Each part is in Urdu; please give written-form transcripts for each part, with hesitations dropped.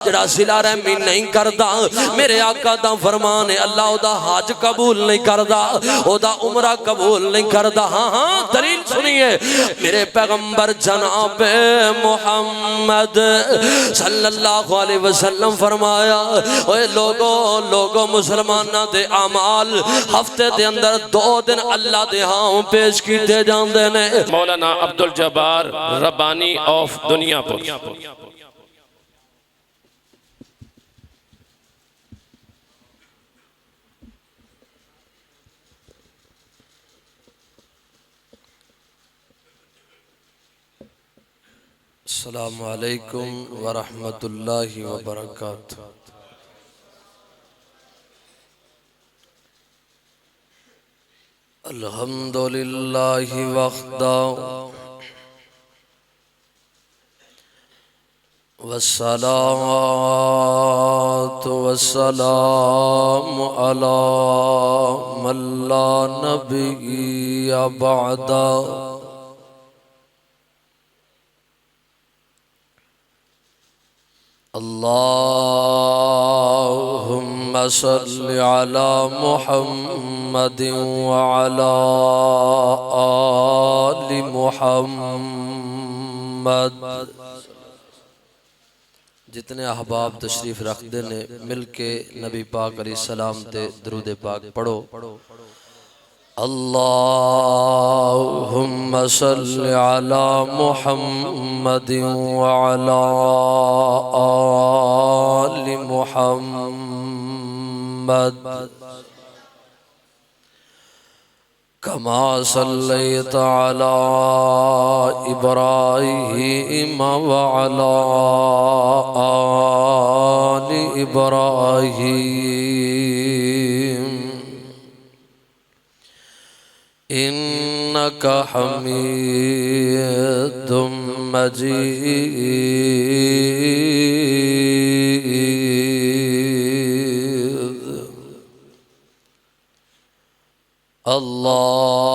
جڑا صلہ رحمی نہیں کردا میرے آقا دا فرمان ہے اللہ او دا حج قبول نہیں کردا او دا عمرہ قبول نہیں کردا ہاں دلیل سنیے میرے پیغمبر جناب محمد صلی اللہ علیہ وسلم فرمایا اوے لوگو مسلمانہ دے اعمال ہفتے دے اندر 2 دن اللہ دے ہاں پیش کیتے جاندے نے مولانا عبدالجبار ربانی آف دنیا پور السلام علیکم ورحمت اللہ وبرکاتہ الحمدللہ وحدہ والصلاة والسلام علی من لا نبی بعدہ اللہم صل علی محمد وعلی آل محمد جتنے احباب تشریف رکھ دینے مل کے نبی پاک علیہ السلام تے درود پاک پڑھو اللہم صل علی محمد وعلی آل محمد کما صلیت علی ابراہیم وعلی آل ابراہیم انک حمید مجید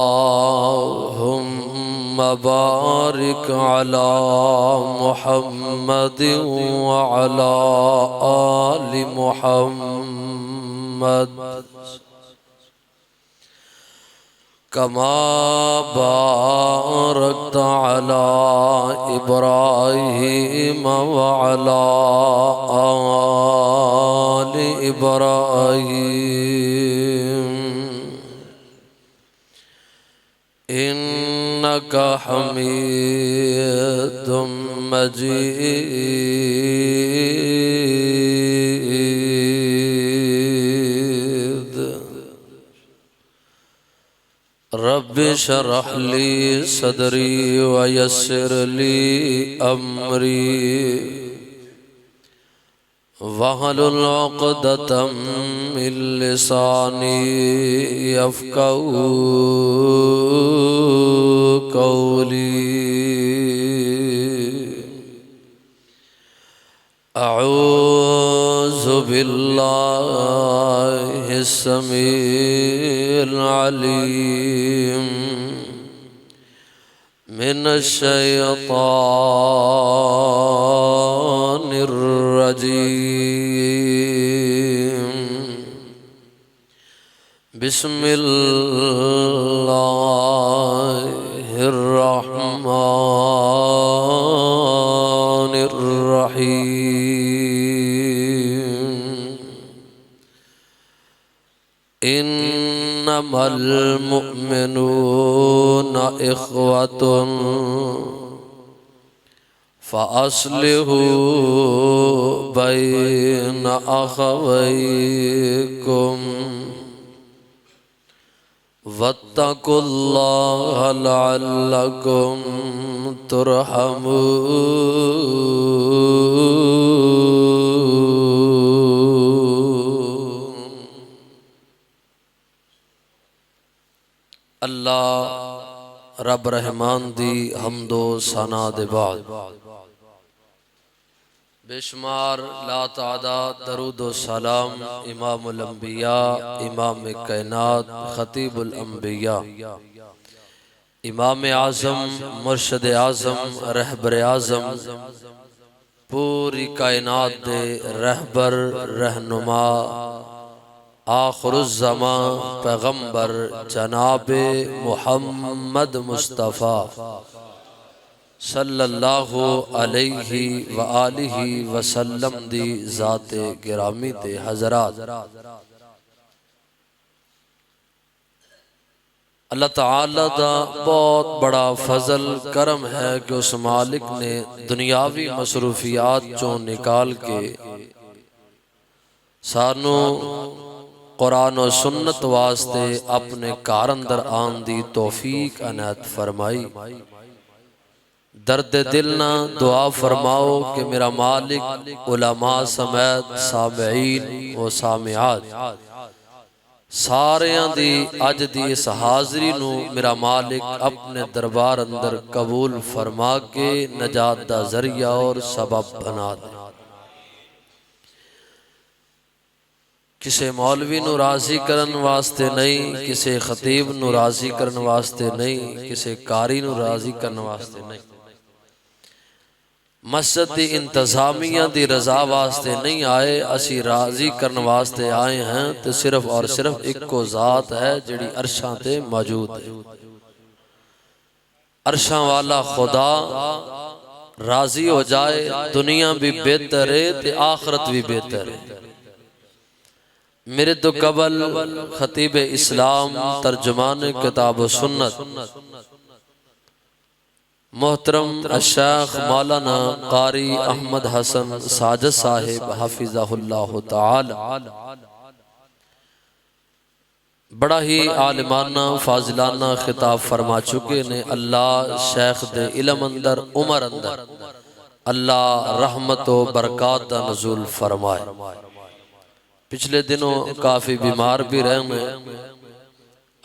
اللہم بارک علی محمد وعلی آل محمد کما بارکت علی ابراہیم وعلی آل ابراہیم انک حمید مجید رب شرح لی صدری ویسر لی امری وحلل عقدۃ من لسانی یفقهوا قولی اعوذ باللہ السمیع العلیم من الشیطان الرجیم بسم اللہ الرحمن الرحیم انما المؤمنون اخوة فاصلحوا بین اخویکم واتقوا اللہ لعلکم ترحمون اللہ رب رحمان دی حمد و ثنا دے بعد بے شمار لا تعداد درود و سلام امام الانبیاء امام کائنات خطیب الانبیاء امام اعظم مرشد اعظم رہبر اعظم پوری کائنات دے رہبر رہنما آخر الزمان پیغمبر جناب محمد مصطفیٰ صلی اللہ علیہ وآلہ وسلم دی ذات گرامی تے حضرات، اللہ تعالیٰ دا بہت بڑا فضل کرم ہے کہ اس مالک نے دنیاوی مصروفیات چوں نکال کے سانو قرآن و سنت واسطے اپنے گھر اندر آن دی توفیق عنایت فرمائی۔ درد دل نہ دعا فرماؤ کہ میرا مالک علماء سمیت سامعین و سامعات ساریاں دی اج دی اس حاضری نو میرا مالک اپنے دربار اندر قبول فرما کے نجات دا ذریعہ اور سبب بنا دے۔ کسے مولوی نو راضی کرن واسطے نہیں، کسے خطیب نو راضی کرن واسطے نہیں، کسے قاری نو راضی کرن واسطے نہیں، مسجد دی انتظامیہ دی رضا واسطے نہیں آئے، اسی راضی کرن واسطے آئے ہیں تو صرف اور صرف ایک کو ذات ہے جڑی عرشاں تے موجود ہے۔ عرشاں والا خدا راضی ہو جائے، دنیا بھی بہتر ہے تے آخرت بھی بہتر ہے۔ میرے تو قبل خطیب اسلام ترجمان کتاب و سنت محترم الشیخ مولانا قاری احمد حسن ساجد صاحب حفظہ اللہ تعالی بڑا ہی عالمانہ فاضلانہ خطاب فرما چکے نے۔ اللہ شیخ دے علم اندر عمر اندر اللہ رحمت و برکات دا نزول فرمائے۔ پچھلے دنوں کافی بیمار بھی رہے ہیں،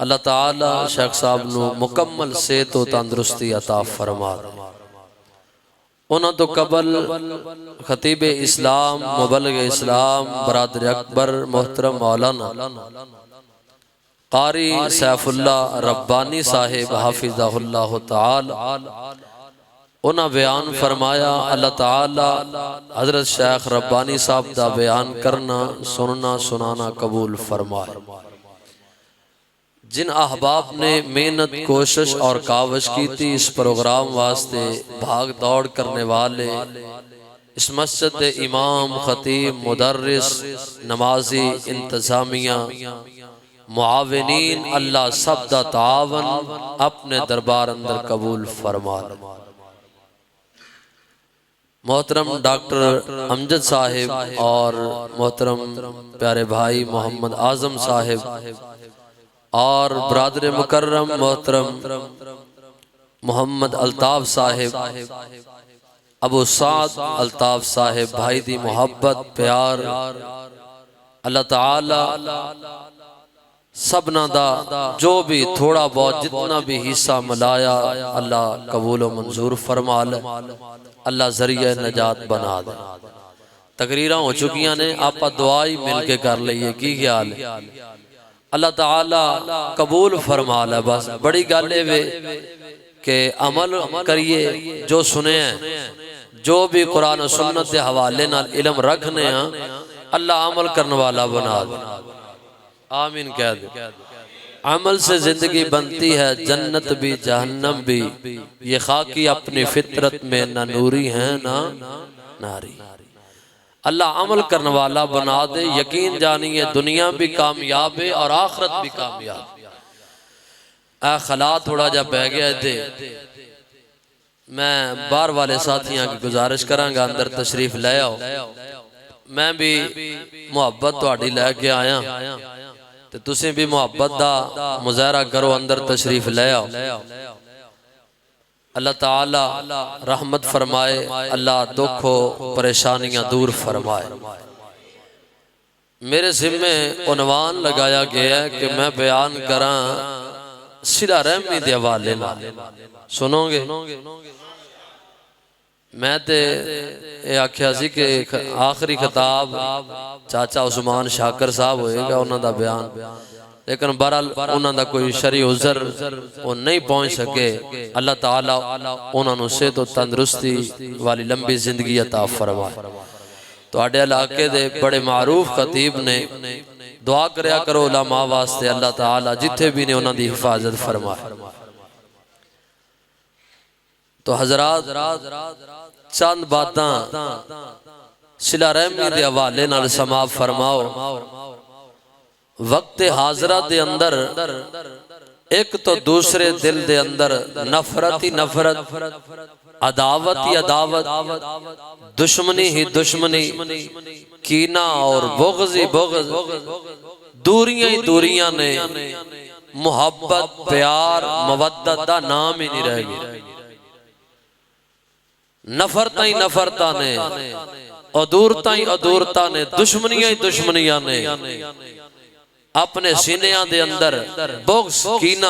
اللہ تعالی شیخ صاحب نو مکمل صحت و تندرستی عطا فرما دے۔ انہاں تو قبل خطیب اسلام مبلغ اسلام برادر اکبر محترم مولانا قاری سیف اللہ ربانی صاحب حافظہ اللہ تعالی انہاں بیان فرمایا۔ اللہ تعالی حضرت شیخ ربانی صاحب دا بیان کرنا سننا سنانا قبول فرمائے۔ جن احباب نے محنت کوشش اور کاوش کی تھی اس پروگرام واسطے، بھاگ دوڑ کرنے والے، اس مسجد دے امام خطیب مدرس نمازی انتظامیہ معاونین، اللہ سب دا تعاون اپنے دربار اندر قبول فرما۔ محترم ڈاکٹر امجد صاحب اور محترم پیارے بھائی محمد اعظم صاحب اور برادر مکرم محترم محمد الطاف صاحب، ابو سعد الطاف صاحب، بھائی دی محبت پیار اللہ تعالی سبنا دا جو بھی تھوڑا بہت جتنا بھی حصہ ملایا اللہ قبول و منظور فرما لے، اللہ ذریعہ نجات بنا دے۔ تقریرہ ہو چکیاں نے، آپا دعائی مل کے کر لئیے کی خیال ہے، اللہ تعالی قبول فرما لے۔ بس بڑی گالے وے کہ عمل کریے، جو سنے ہیں جو بھی قرآن و سنت دے حوالے نال علم رکھنے ہیں اللہ عمل کرنے والا بنا دے، آمین کہہ دے۔ عمل سے زندگی بنتی ہے جنت بھی جہنم بھی، یہ خاکی اپنی فطرت میں نہ نوری ہیں نہ ناری۔ اللہ عمل کرنے والا بنا دے، یقین جانیے دنیا بھی کامیاب ہے اور آخرت بھی کامیاب۔ اے خلا تھوڑا جا بہ گیا تھے، میں بار والے ساتھیاں کی گزارش کرانگا اندر تشریف لے آؤ، میں بھی محبت تو آڑی لے کے آیا تو تسیں بھی محبت دا مظاہرہ کرو، اندر تشریف لے آؤ۔ اللہ تعالی رحمت فرمائے، اللہ دکھ و پریشانیاں دور فرمائے۔ میرے ذمہ عنوان لگایا گیا ہے کہ میں بیان کراں صلہ رحمی دے حوالے نال، سنو گے؟ میں تے یہ آکھیا سی کہ آخری خطاب چاچا عثمان شاکر صاحب ہوئے گا، انہوں دا بیان لیکن بہرحال انہوں دا کوئی شرعی عذر وہ نہیں پہنچ سکے، اللہ تعالیٰ انہوں نے صحت و تندرستی والی لمبی زندگی عطا فرمائے۔ تو آڈے علاقے دے بڑے معروف خطیب نے دعا کریا کرو علماء واسطے، اللہ تعالیٰ جتھے بھی نے انہوں دی حفاظت فرمائے۔ تو حضرات چند باتاں صلہ رحمی دے حوالے نال سماعت فرماؤ۔ وقت حاضرہ دے اندر ایک تو دوسرے دل دے اندر نفرت ہی نفرت، عداوت ہی عداوت، دشمنی ہی دشمنی، کینہ اور بغض ہی بغض، دوریاں ہی دوریاں نے، محبت پیار مودت دا نام ہی نہیں رہ گئی۔ نفرتاں ہی نفرتاں نے، ادورتاں ہی ادورتاں نے، دشمنیاں ہی دشمنیاں نے، اپنے سینیاں دے اندر بغض کینہ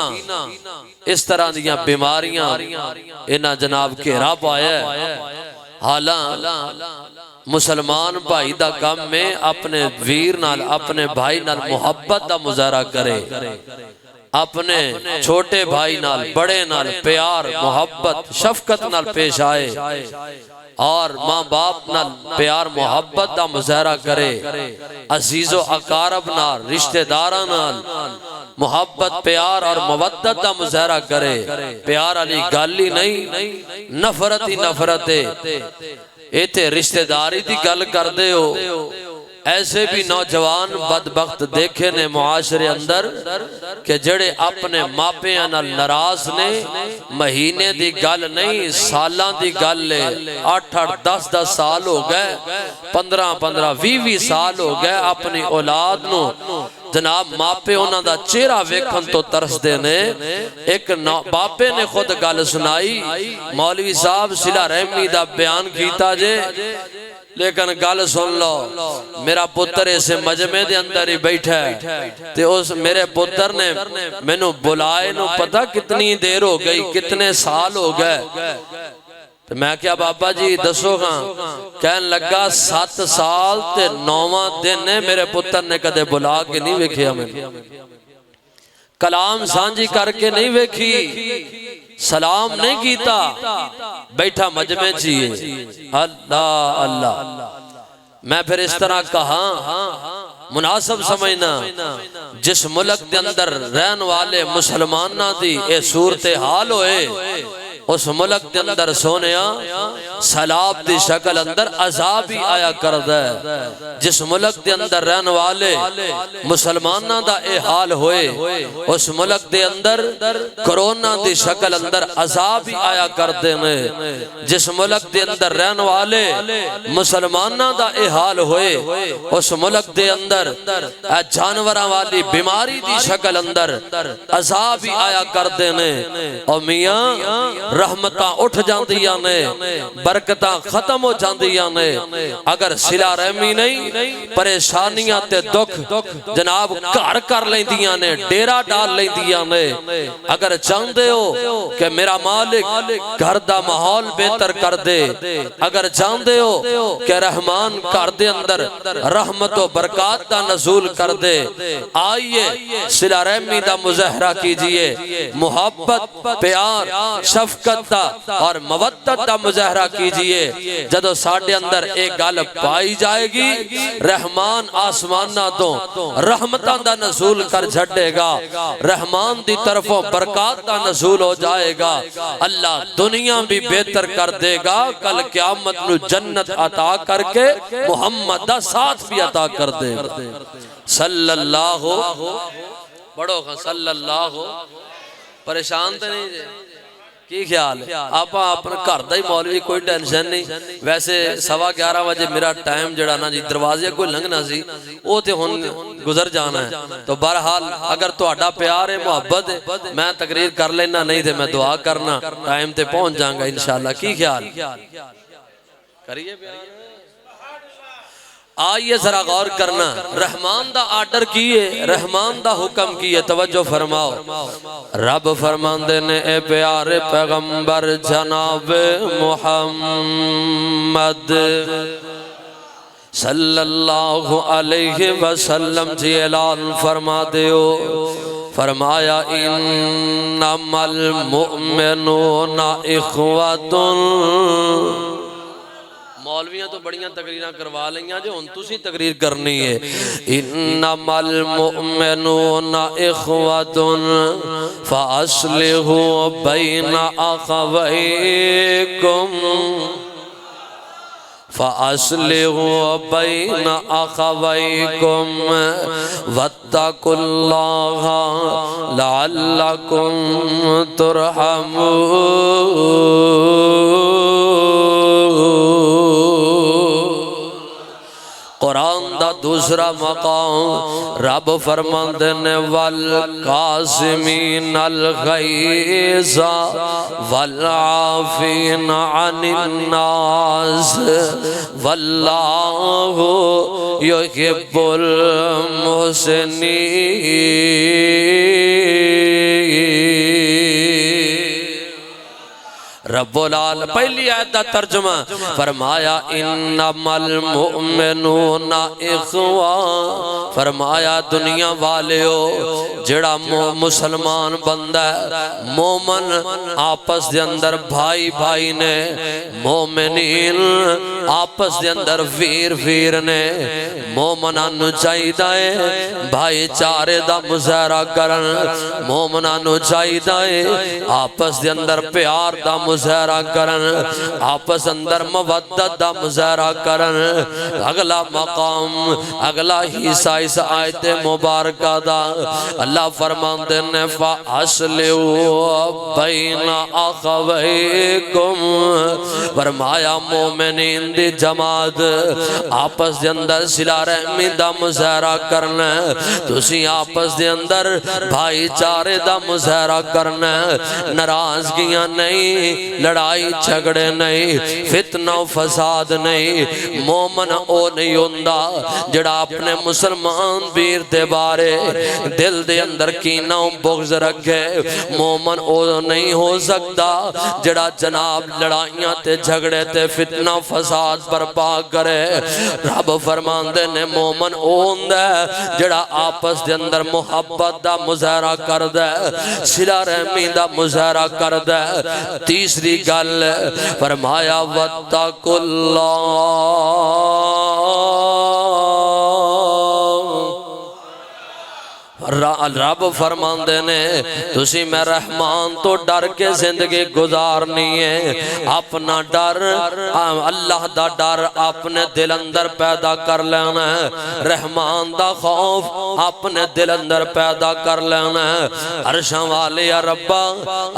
اس طرح دیاں بیماریاں انہاں جناب گھیرا پایا ہے۔ حالاں مسلمان بھائی دا کم میں اپنے ویر نال اپنے بھائی نال محبت دا مظاہرہ کرے، اپنے چھوٹے بھائی نال بڑے نال پیار محبت شفقت نال پیش آئے، اور ماں باپ نال پیار محبت دا مظاہرہ کرے، عزیز و اقارب نال رشتہ داراں نال محبت پیار اور مودت دا مظاہرہ کرے۔ پیار علی گالی نہیں، نفرت ہی نفرت ہے۔ ایتے رشتہ داری دی گل کر دے ہو، ایسے بھی نوجوان بدبخت دیکھے نے معاشرے اندر کہ جڑے اپنے ماپیاں نال ناراض نے، مہینے دی گل نہیں سالاں دی گل لے، 8 10 سال ہو گئے، 15 20 سال ہو گئے اپنی اولاد نو جناب ماپے انہاں دا چہرہ ویکھن تو ترس دے نے۔ ایک باپے نے خود گل سنائی، مولوی صاحب صلہ رحمی دا بیان کیتا جے، لیکن گل سن لو، میرا پتر اسے مجمع دے اندر ہی بیٹھا ہے، تے اس میرے پتر نے مینوں بلائے نو پتہ کتنی دیر ہو گئی، کتنے سال ہو گئے۔ تو میں کیا بابا جی دسو گا؟ کہن لگا 7 سال تے 9واں دن نے میرے پتر نے کدے بلا کے نہیں ویکھیا، میں کلام سانجی کر کے نہیں ویکھی، سلام نہیں کیتا، بیٹھا مجمع چیئے۔ اللہ اللہ، میں پھر اس طرح کہا مناسب سمجھنا، جس ملک دے اندر رہن والے مسلمانہ دی اے صورتحال ہوئے، اس ملک دے اندر سونیا سیلاب دی شکل اندر عذاب ہی آیا کردہ ہے۔ جس ملک دے اندر رہن والے مسلمانہ دا اے حال ہوئے، اس ملک دے اندر کرونا دی شکل اندر عذاب ہی آیا کردے نے۔ جس ملک دے اندر رہن والے مسلمانہ دا اے حال ہوئے، اس ملک دے اندر جانوراں والی بیماری دی شکل اندر عذاب ہی آیا کردے نے۔ اور میاں رحمتاں اٹھ جاندیاں نے، برکتاں ختم ہو جاندیاں نے، اگر صلہ رحمی نہیں پریشانیاں تے دکھ جناب گھر کر لیندیاں نے، ڈیرا ڈال لیندیاں نے۔ اگر چاہندے ہو کہ میرا مالک گھر دا ماحول بہتر کر دے، اگر چاہندے ہو کہ رحمان گھر دے اندر رحمت و برکات دا نزول کر دے، آئیے صلہ رحمی دا مظاہرہ کیجئے، محبت پیار شفقت اور مودت دا مظاہرہ کیجئے۔ جدو ساڑھے اندر ایک گل پائی جائے گی، رحمان آسمانہ تو رحمتاں دا نزول کر جھڑے گا، رحمان دی طرفوں برکات دا نزول ہو جائے گا، اللہ دنیا بھی بہتر کر دے گا، کل قیامت نو جنت عطا کر کے محمد دا ساتھ بھی عطا کر دے گا۔ صلی اللہ پڑھو گا، صلی اللہ پریشان تے نہیں جے کی خیال ہے؟ آپ اپنا گھر دا ہی مولوی کوئی ٹینشن نہیں۔ ویسے 11:15 بجے میرا ٹائم جڑا نا جی دروازے کوئی لنگنا سی، وہ تے ہن گزر جانا ہے۔ تو بہرحال اگر تہاڈا پیار ہے محبت ہے، میں تقریر کر لینا، نہیں تے میں دعا کرنا، ٹائم تے پہنچ جاؤں گا انشاءاللہ۔ کی خیال کریے پیار؟ آئیے ذرا غور کرنا، رحمان دا آرڈر کیے، رحمان دا حکم کیے، توجہ فرماؤ۔ رب فرماندے نے اے پیارے پیغمبر جناب محمد صلی اللہ علیہ وسلم جی اعلان فرما دیو، فرمایا انما المؤمنون اخوۃ۔ مولویاں تو بڑیاں تقریراں کروا لیں جو ہن تسی تقریر کرنی ہے۔ انما المؤمنون اخوۃ فاصلحوا بین اخویکم، فَأَصْلِحُوا بَيْنَ أَخَوَيْكُمْ وَاتَّقُوا اللَّهَ لَعَلَّكُمْ تُرْحَمُونَ۔ قرآن دا دوسرا مقام رب فرماندے نے والقاسمین الغیظ والعافین عن الناس واللہ یحب المحسنین۔ رب العالمین پہلی آیت دا ترجمہ فرمایا انما المؤمنون اخوہ، فرمایا دنیا والیو جڑا مسلمان بندہ ہے مومن آپس دے اندر بھائی بھائی نے، مومنین آپس دے اندر ویر ویر نے، مومنانو چاہیدائے بھائی چارے دا مظاہرہ کرن، مومنانو چاہیدائے آپس دے اندر پیار دا مظاہرہ کرن، آپس اندر مودت دا مظاہرہ کرن۔ اگلا مقام اگلا حصہ اس آیت مبارکہ دا اللہ فرماندے نے فَأَصْلِحُوا بَيْنَ أَخَوَيْكُمْ، فرمایا مومنین دی جماعت آپس دے اندر صلہ رحمی دا مظاہرہ کرنا، تسی آپس دے اندر بھائی چارے دا مظاہرہ کرنا، ناراضگیاں نہیں، لڑائی جھگڑے نہیں، فتنہ و فساد نہیں۔ مومن او نہیں ہوندہ جڑا اپنے مسلمان بیر دے بارے دل دے اندر کینہ و بغض رکھے، مومن او نہیں ہو سکتا جڑا جناب لڑائیاں تے جھگڑے تے فتنہ و فساد برپا کرے۔ رب فرماندے نے مومن او ہوندہ جڑا آپس دے اندر محبت دا مظاہرہ کردہ، صلہ رحمی دا مظاہرہ کردہ۔ تیسری گل فرمایا وَاتَّقُوا اللَّهَ، رب فرماندے نے تسی میں رحمان تو ڈر کے زندگی گزارنی ہے، اپنا ڈر اللہ دا ڈر اپنے دل اندر پیدا کر لینا ہے، رحمان دا خوف اپنے دل اندر پیدا کر لینا ہے۔ عرشاں والے یا ربا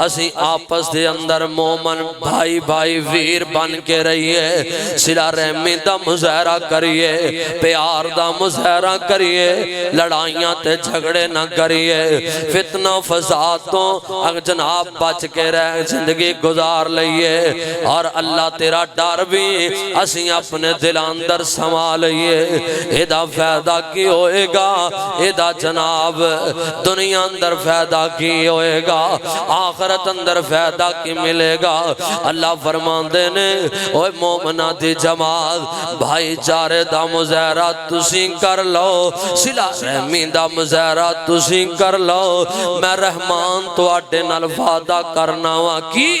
اسی آپس دے اندر مومن بھائی بھائی ویر بن کے رہیے، صلہ رحمی دا مظاہرہ کریے، پیار دا مظاہرہ کریے، لڑائیاں تے جھگڑے نہ کریے، فتنہ و فساد تو جناب بچ کے رہ زندگی گزار لئیے، اور اللہ تیرا ڈر بھی اسی اپنے دل اندر سما لئیے۔ ایدہ فیدہ کی ہوئے گا، ایدہ جناب دنیا اندر فیدہ کی ہوئے گا، آخرت اندر فیدہ کی ملے گا۔ اللہ فرمان دینے اوہ مومنہ دی جماعت بھائی چارے دا مظاہرہ تسی کر لو، صلہ رحمی دا مظاہرہ تسی کر لو، میں رحمان تو اڈے نال وعدہ کرنا وا کی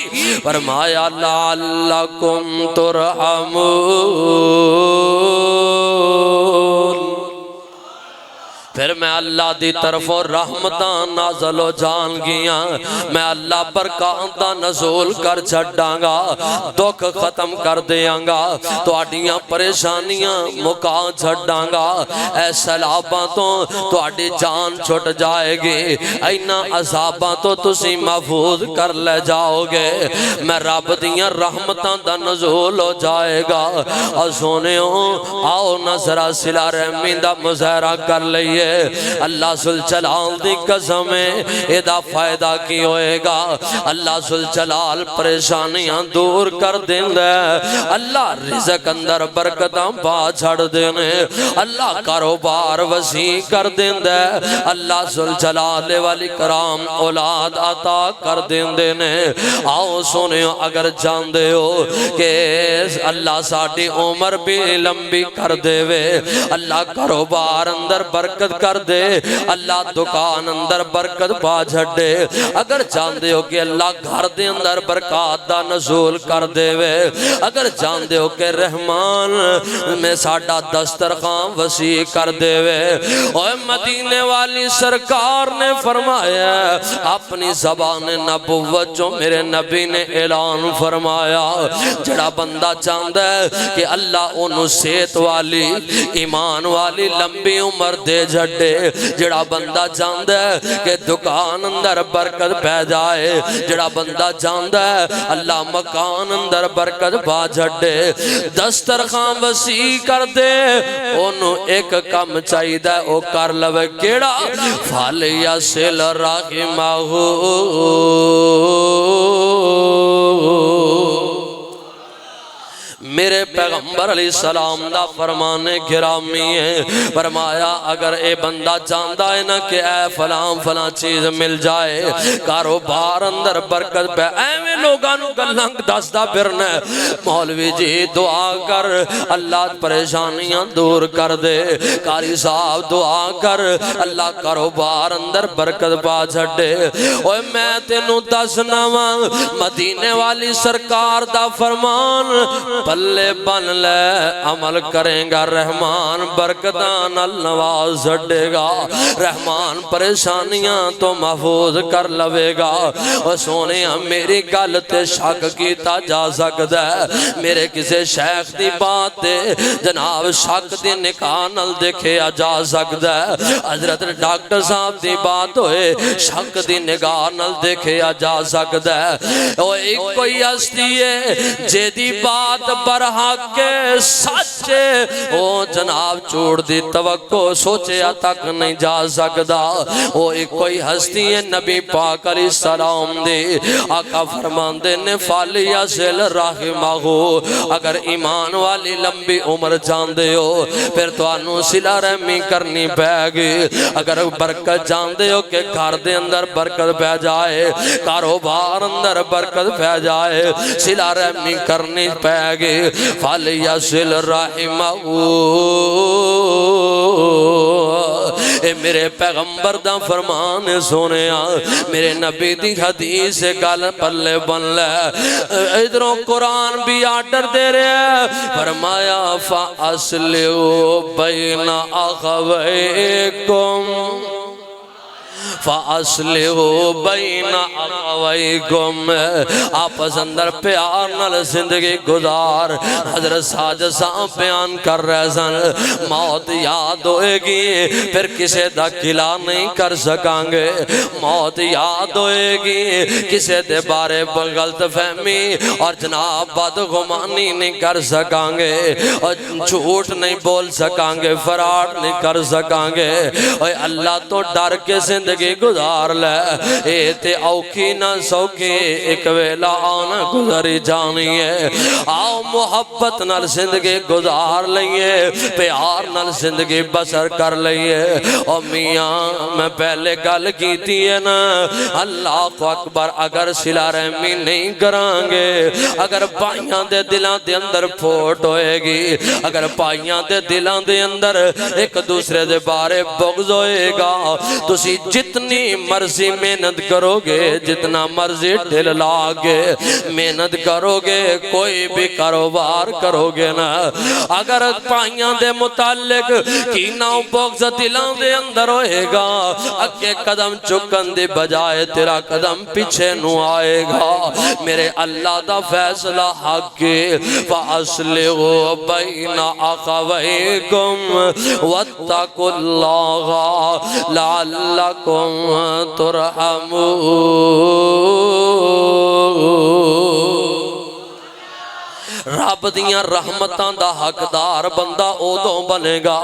فرمایا لعلکم ترحمون۔ پھر میں اللہ دی طرف رحمتاں نازل و جان گیا، میں اللہ برکاتاں نزول کر چھڑاں گا، دکھ ختم کر دیاں گا، تو آڈیاں پریشانیاں مکا چھڑاں گا، اے سیلاباں تو آڈی جان چھٹ جائے گی، اینا عذاباں تو تسی محفوظ کر لے جاؤ گے، میں رب دیاں رحمتاں دا نزول ہو جائے گا۔ اور سونےوں آؤ نظرہ صلہ رحمی دا مظاہرہ کر لئیے، ہے اللہ ذوالجلال دی قسم ہے ایدہ فائدہ کی ہوئے گا اللہ ذوالجلال پریشانیاں دور کر دیں دے اللہ رزق اندر برکتاں پا چھڑ دینے اللہ کاروبار وسیع کر دیں دے اللہ ذوالجلال والی کرام اولاد عطا کر دیں دینے آؤ سنیو اگر جان دے ہو کہ اللہ ساڑھی عمر بھی لمبی کر دے وے اللہ کاروبار اندر برکت کر دے اللہ دکان اندر برکت پا جھڑے اگر جان دے ہو کہ اللہ گھر دے اندر برکات دا نزول کر دے وے اگر جان دے ہو کہ رحمان میں ساڑھا دسترخوان وسیع کر دے وے اوہ مدینے والی سرکار نے فرمایا اپنی زبان نبوت جو میرے نبی نے اعلان فرمایا جڑا بندہ چاہتا ہے کہ اللہ انہوں صحت والی ایمان والی لمبی عمر دے جھڑے جڑا بندہ چاہتا ہے کہ دکان اندر برکت پہ جائے جڑا بندہ چاہتا ہے اللہ مکان اندر برکت پا جھڑے دسترخوان وسیع کر دے انہوں ایک کم چاہیے دا او کر لوے کیڑا فالیا سل رحمہ میرے پیغمبر علیہ السلام دا فرمان گرامی ہے فرمایا اگر اے بندہ چاہتا ہے نا کہ اے فلان فلان چیز مل جائے کاروبار اندر برکت پہ اے میں لوگانو گلنگ دستا پھرنا مولوی جی دعا کر اللہ پریشانیاں دور کر دے قاری صاحب دعا کر اللہ کاروبار اندر برکت پا چھڑے اوہ میں تینوں دسنا مدینے والی سرکار دا فرمان پلے بن لے عمل کریں گا رحمان برکتان النواز جھڑے گا رحمان پریشانیاں تو محفوظ کر لوے گا اور سونے میری گلت شک کیتا جا سکتا ہے میرے کسے شیخ دی بات جناب شک دی نکاح نل دیکھے جا سکتا ہے حضرت ڈاکٹر صاحب دی بات ہوئے شک دی نگاہ نل دیکھے جا سکتا ہے اور ایک کوئی ہستی ہے جے دی بات برحق کے سچے او جناب چوڑ دی توقع سوچے تک نہیں جا سکتا او ایک کوئی ہستی ہے نبی پاک علیہ السلام دے آقا فرمان دے نے فالیا سل رحمہ ہو اگر ایمان والی لمبی عمر جان دے ہو پھر تو انو صلہ رحمی کرنی پہ گی اگر برکت جان دے ہو کہ گھر دے اندر برکت پہ جائے کاروبار اندر برکت پہ جائے صلہ رحمی کرنی پہ گی فَلْيَصِلْ رَحِمَهُ اے میرے پیغمبر دا فرمان سونے میرے نبی دی حدیث گل پلے بن لے ادھروں قرآن بھی آرڈر دے رہے ہیں فرمایا فَأَصْلِحُوا بَيْنَ أَخَوَيْكُمْ فَأَصْلِحُوا بَيْنَ أَخَوَيْكُمْ آپس اندر پیار نال زندگی گزار حضرت ساجد صاحب بیان کر رہے سن موت یاد ہوئے گی پھر کسے دا کلا نہیں کر سکاں گے موت یاد ہوئے گی کسے دے بارے غلط فہمی اور جناب بدگمانی نہیں کر سکاں گے اور جھوٹ نہیں بول سکاں گے فراڈ نہیں کر سکاں گے اور اللہ تو ڈر کے زندگی گزار لے اے تے اوکی نہ سوکی ایک ویلا آنا گزاری جانی ہے آؤ محبت نال زندگی گزار لئیے پیار نال زندگی بسر کر لئیے اور میاں میں پہلے گل کیتی ہے نا اللہ کو اکبر اگر صلہ رحمی نہیں کرانگے اگر پائیاں دے دلان دے اندر پھوٹ ہوئے گی اگر پائیاں دے دلان دے اندر ایک دوسرے دے بارے بغض ہوئے گا تسی جتنی مرضی محنت کرو گے جتنا مرضی دل لاگے محنت کرو گے کوئی بھی کاروبار کرو گے نا اگر پائیاں دے متعلق کینہ و بغض دلان دے اندر ہوئے گا اکے قدم چکن دی بجائے تیرا قدم پیچھے نو آئے گا میرے اللہ دا فیصلہ حق کے فَأَصْلِحُوا بَيْنَ أَخَوَيْكُمْ وَاتَّقُوا اللَّهَ لَعَلَّكُمْ تُرْحَمُونَ رب دیاں رحمتاں دا حقدار بندہ ادوں بنے گا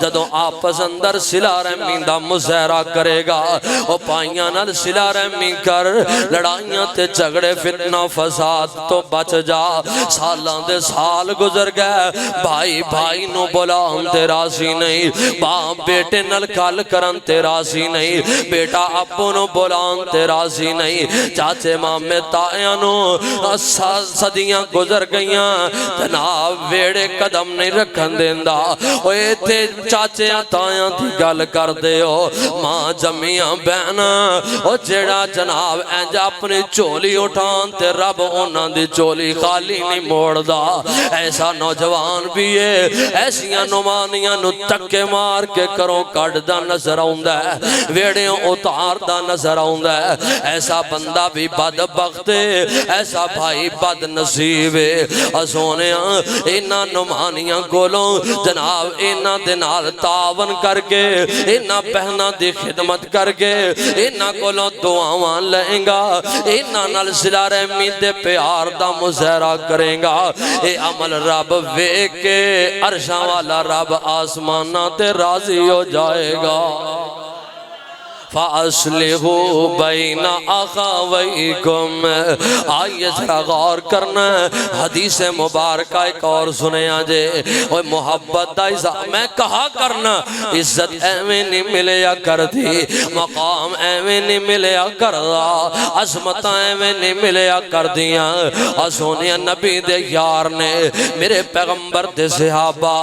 جدوں آپس اندر صلہ رحمی دا مظاہرہ کرے گا۔ او پائیاں نال صلہ رحمی کر، لڑائیاں تے جھگڑے فتنہ فساد تو بچ جا۔ سالاں دے سال گزر گئے، بھائی بھائی نو بلان تے راضی نہیں، باپ بیٹے نال گل کرن تے راضی نہیں، بیٹا ابو نو بلان تے راضی نہیں، چاچے مامے تائیاں نو صدیاں گزر گئیاں، جناب ویڑے قدم نہیں رکھن دیندا۔ اوے تے چاچے تائیاں تھی گل کر دے ہو، ماں جمیاں بہنا او جیڑا جناب اینج اپنی چولی اٹھان تے رب انہاں دی چولی خالی نہیں موڑ دا۔ ایسا نوجوان بھی ہے، ایسیاں نمانیاں نو تکے مار کے کروں کٹ دا نظر آؤندا ہے، ویڑیوں اتار دا نظر آؤندا ہے۔ ایسا بندہ بھی بدبخت ہے، ایسا بھائی بد نصیب ہے۔ اسونیاں انہاں نمانیاں کولوں جناب انہاں دے نال تعاون کر کے، انہاں بہناں دی خدمت کر کے، انہاں کولوں دعاواں لیں گا، انہاں نال صلہ رحمی دے پیار دا مظاہرہ کریں گا۔ اے عمل رب ویکھ کے عرشاں والا رب آسماناں تے راضی ہو جائے گا۔ فَأَصْلِحُوا بَيْنَ أَخَوَيْكُمْ۔ آئیے ذرا غور کرنا، حدیث مبارکہ ایک اور سنے آجے، اوہ محبت دا عزت میں کہا کرنا، عزت ایویں نہیں ملیا کر دی، مقام ایویں نہیں ملیا کر دا، عظمت ایویں نہیں ملیا کر دیا۔ اسونیا نبی دے یار نے، میرے پیغمبر دے صحابہ،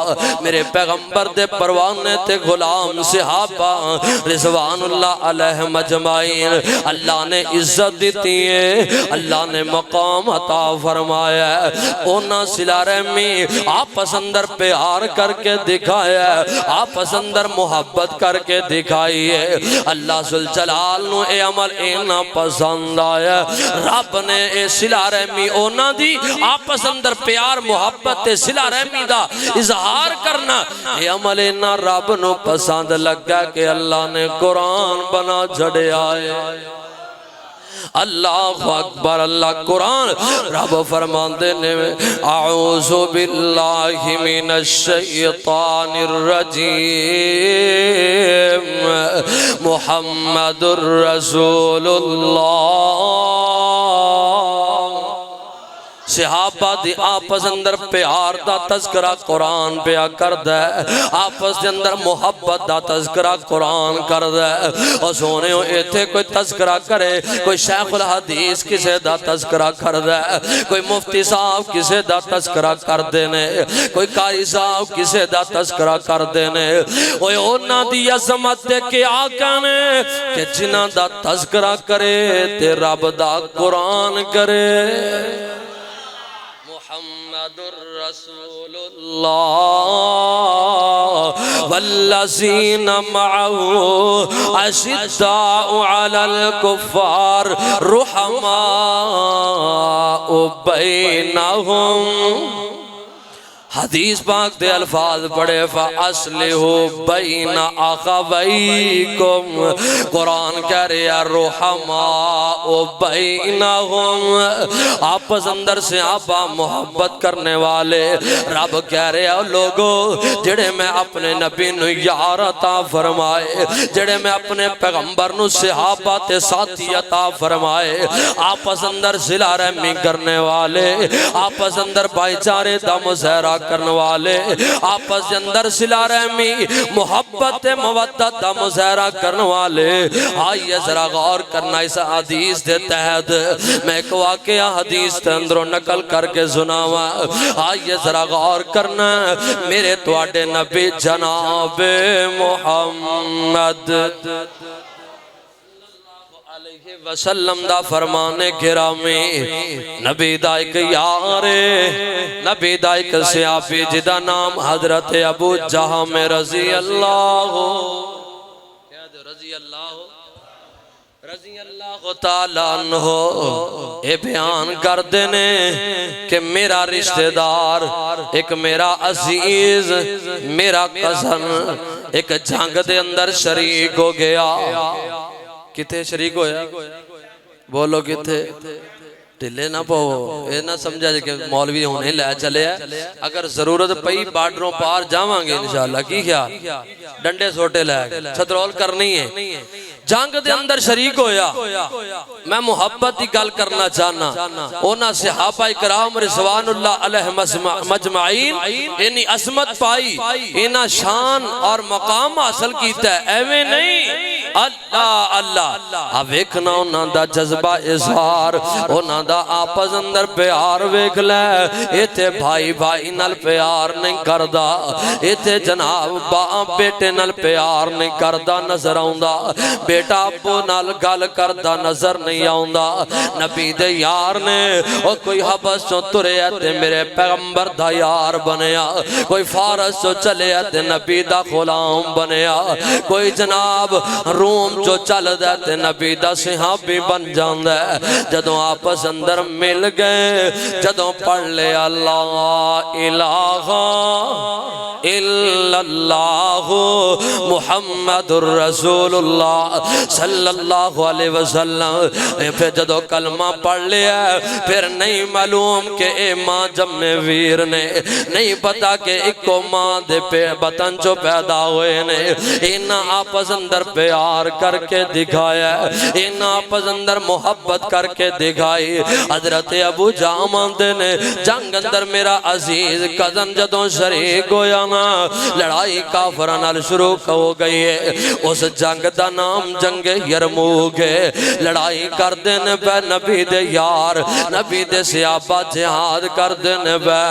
میرے پیغمبر دے پروانے تے غلام صحابہ رضوان اللہ علیہ مجمعین، اللہ نے عزت دیتی ہے، اللہ نے مقام عطا فرمایا ہے، اونا صلہ رحمی آپس اندر پیار کر کے دکھایا ہے، آپس اندر محبت کر کے دکھائی ہے۔ اللہ ذوالجلال نو اے عمل اینا پسند آیا، رب نے اے صلہ رحمی اونا دی آپس اندر پیار محبت تے صلہ رحمی دا اظہار کرنا، اے عمل اینا رب نو پسند لگا کہ اللہ نے قرآن بنا جھڑے آئے۔ اللہ اکبر، اللہ قرآن رب فرماندے نے اعوذ باللہ من الشیطان الرجیم محمد الرسول اللہ۔ صحابہ دی آپس اندر پیار دا تذکرہ قرآن پیا کردہ ہے، آپس دے اندر محبت دا تذکرہ قرآن کردہ ہے۔ اور سونے ہو ایتھے کوئی تذکرہ کرے، کوئی شیخ الحدیث کسے دا تذکرہ کردہ ہے، کوئی مفتی صاحب کسے دا تذکرہ کر دینے، کوئی قاری صاحب کسے دا تذکرہ کر دینے۔ اوہ اونا دی عظمت دے کے آقا نے کہ جنہ دا تذکرہ کرے تے رب دا قرآن کرے۔ محمد الرسول اللہ والذین معه اشداء علی الکفار رحماء بینہم۔ حدیث پاک دے الفاظ پڑھے فَأَصْلِحُوا بَيْنَ أَخَوَيْكُمْ، قرآن کہہ رہے ہیں رحماء بینہم، آپس اندر سے آپا محبت کرنے والے۔ رب کہہ رہے ہیں لوگوں جڑے میں اپنے نبی نو یار عطا فرمائے، جڑے میں اپنے پیغمبر نو صحابہ تے ساتھی عطا فرمائے، آپس اندر صلہ رحمی کرنے والے، آپس اندر بھائی چارے دا مظاہرہ کرنے والے، آپس کے اندر صلہ رحمی محبت مودت دا مظاہرہ کرنے والے۔ آئیے ذرا غور کرنا اس حدیث دے تحت میں ایک واقعہ حدیث دے اندروں نقل کر کے سناواں۔ آئیے ذرا غور کرنا، میرے تواڈے نبی جناب محمد وسلم دا فرمانے گرامی، نبی دا ایک یار، نبی دا ایک صحابی جدا نام حضرت ابو جہم رضی اللہ رضی اللہ تعالیٰ عنہ اے بیان کر دینے کہ میرا رشتہ دار، ایک میرا عزیز، میرا قزن ایک جنگ دے اندر شریک ہو گیا۔ کتے شریک ہویا؟ بولو کتے؟ ٹلے نہ پو یہ نہ سمجھا کہ مولوی ہونے لے چلے ہے اگر ضرورت پئی بارڈروں پار جاواں گے انشاءاللہ کی خیال ڈنڈے سوٹے لے چھترول کرنی ہے جنگ دے اندر شریک ہویا میں محبت ہی گل کرنا چاہنا اونا صحابہ اکرام رضوان اللہ علیہ مجمعین انہی عظمت پائی انہا شان اور مقام حاصل کیتا ہے ایویں نہیں اللہ اللہ اب ایکنا انہاں دا جذبہ اظہار انہاں دا آپس اندر پیار ویکھ لے ایتے بھائی بھائی نال پیار نہیں کردہ ایتے جناب باپ بیٹے نال پیار نہیں کردہ نظر آؤندہ بیٹا ابو نال گل کردہ نظر نہیں آؤندہ نبی دے یار نے اور کوئی حبس چو ترے تے میرے پیغمبر دا یار بنیا کوئی فارس چو چلے تے نبی دا غلام بنیا کوئی جناب روم جو چل دے تے نبی دا صحابی بن جاندے جدوں آپس اندر مل گئے جدوں پڑھ لے اللہ الہ الا اللہ محمد الرسول اللہ صلی اللہ علیہ وسلم پھر جدو کلمہ پڑھ لیا پھر نہیں معلوم کہ اے ماں جمع ویر نے نہیں پتا کہ ایکو ماں دے بطن جو پیدا ہوئے نے انہاں آپس اندر پیار کر کے دکھایا انہاں آپس اندر محبت کر کے دکھائی حضرت ابو جامن دے نے جنگ اندر میرا عزیز قدن جدوں شریک ہویا نا لڑائی کافران شروع ہو گئی ہے اس جنگ دا نام جنگ یرموک ہے لڑائی کر دینے بے نبی دے یار نبی دے صحابہ جہاد کر دینے بے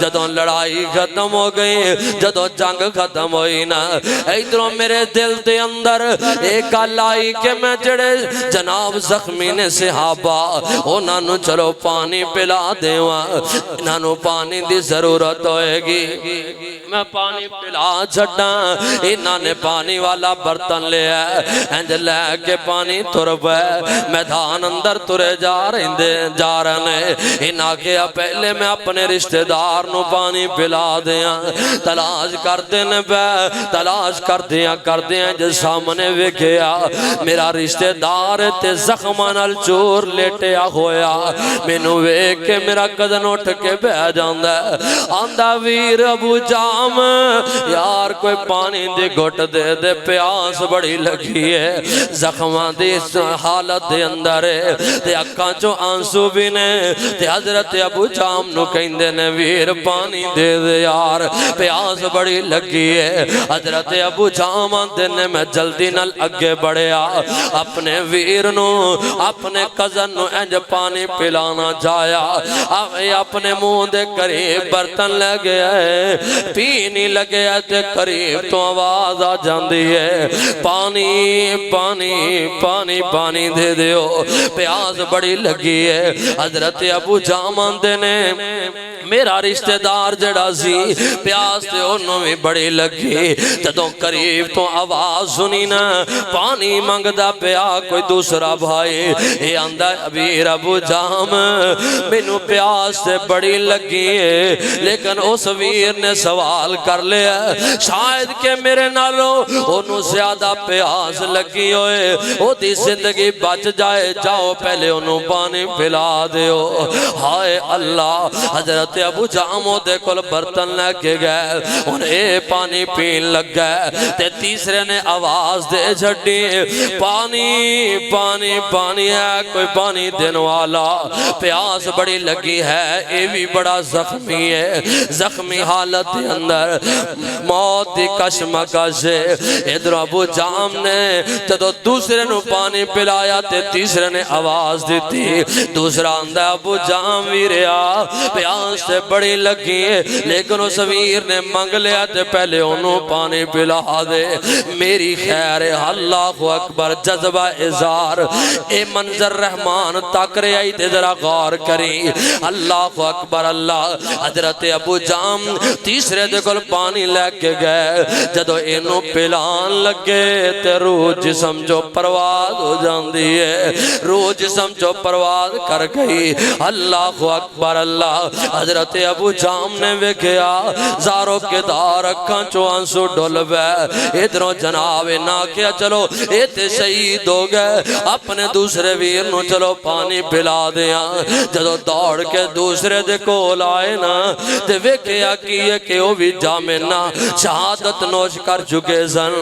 جدوں لڑائی ختم ہو گئی جدوں جنگ ختم ہوئی نا ایدروں میرے دل دے اندر ایک آلائی کہ میں جڑے جناب زخمی نے صحابہ انہاں نو چلو پانی پلا دیواں انہاں نو پانی دی ضرورت ہوئے گی میں پانی پلا چھڑا انہاں نے پانی والا برتن لیا انج لے کے پانی ترب ہے میدان اندر ترے جا رہے انہاں کیا پہلے میں اپنے رشتہ دار نو پانی پلا دیاں تلاش کر دینے پہ تلاش کر دیاں جس سامنے وکھیا میرا رشتہ دار تے زخمان الچور لیٹیا ہویا مینو ویکھ کے میرا قدن اٹھ کے بہ جاندا آندا ویر ابو جام یار کوئی پانی دی گھٹ دے دے پیاس بڑی لگی ہے زخمان دی حالت دے اندر ہے تے اکھاں چوں آنسو بھی نے تے حضرت ابو جام نو کہندے نے ویر پانی دے دے یار پیاس بڑی لگی ہے حضرت ابو جام آندے نے میں جلدی نال اگے بڑھیا اپنے ویر نو اپنے قزن نو انج پانی پلانا جایا اپنے منہ دے قریب برتن لے گیا ہے پینی لگے تے قریب تو آواز آ جاندی ہے پانی پانی پانی پانی دے دیو پیاس بڑی لگی ہے حضرت ابو جام دے نے میرا رشتہ دار جڑا سی پیاس تے انہوں بھی بڑی لگی جدوں قریب تو آواز سنی نا پانی منگدا پیا کوئی دوسرا بھائی یہ آندہ ابیر ابو جام مینو پیاس تے بڑی لگی ہے لیکن اس ویر نے سوال کر لیا شاید کہ میرے نالو انہوں زیادہ پیاس لگی ہوئے وہ دی زندگی بچ جائے جاؤ پہلے انہوں پانی پلا دیو ہائے اللہ حضرت ابو جامو دے کل برتن لے کے گئے انہیں پانی پین لگ گئے تے تیسرے نے آواز دے جھڑی پانی پانی پانی ہے کوئی پانی دین والا پیاس بڑی لگی ہے اے بھی بڑا زخمی ہے زخمی حالت اندر موت دی کشمکش ادھر ابو جام نے تو دوسرے نو پانی پلایا تے تیسرے نے آواز دیتی دوسرا اندر ابو جام ویریا پیاس سے بڑی لگی ہے لیکن اس ویر نے منگ لیا تے پہلے انہوں پانی پلا دے میری خیر اللہ اکبر جذبہ اظہار اے منظر رحمان تک رہے آئی تے ذرا غور کری اللہ اکبر اللہ حضرت ابو جام تیسرے دے کل پانی لے کے گئے جدو انہوں پلان لگے تے روح جسم جو پرواز ہو جاندی ہے روح جسم جو پرواز کر گئی اللہ اکبر اللہ حضرت حضرت ابو جام نے ویکھیا زارو کے دار اکھاں چوں آنسو ڈول وے ادھروں جناب نہ کیا چلو اے تے شہید ہو گئے اپنے دوسرے ویر نو چلو پانی پلا دیا جدو دوڑ کے دوسرے دے کول آئے نا تے ویکھیا کیے کہ وہ بھی جامنا شہادت نوش کر چکے سن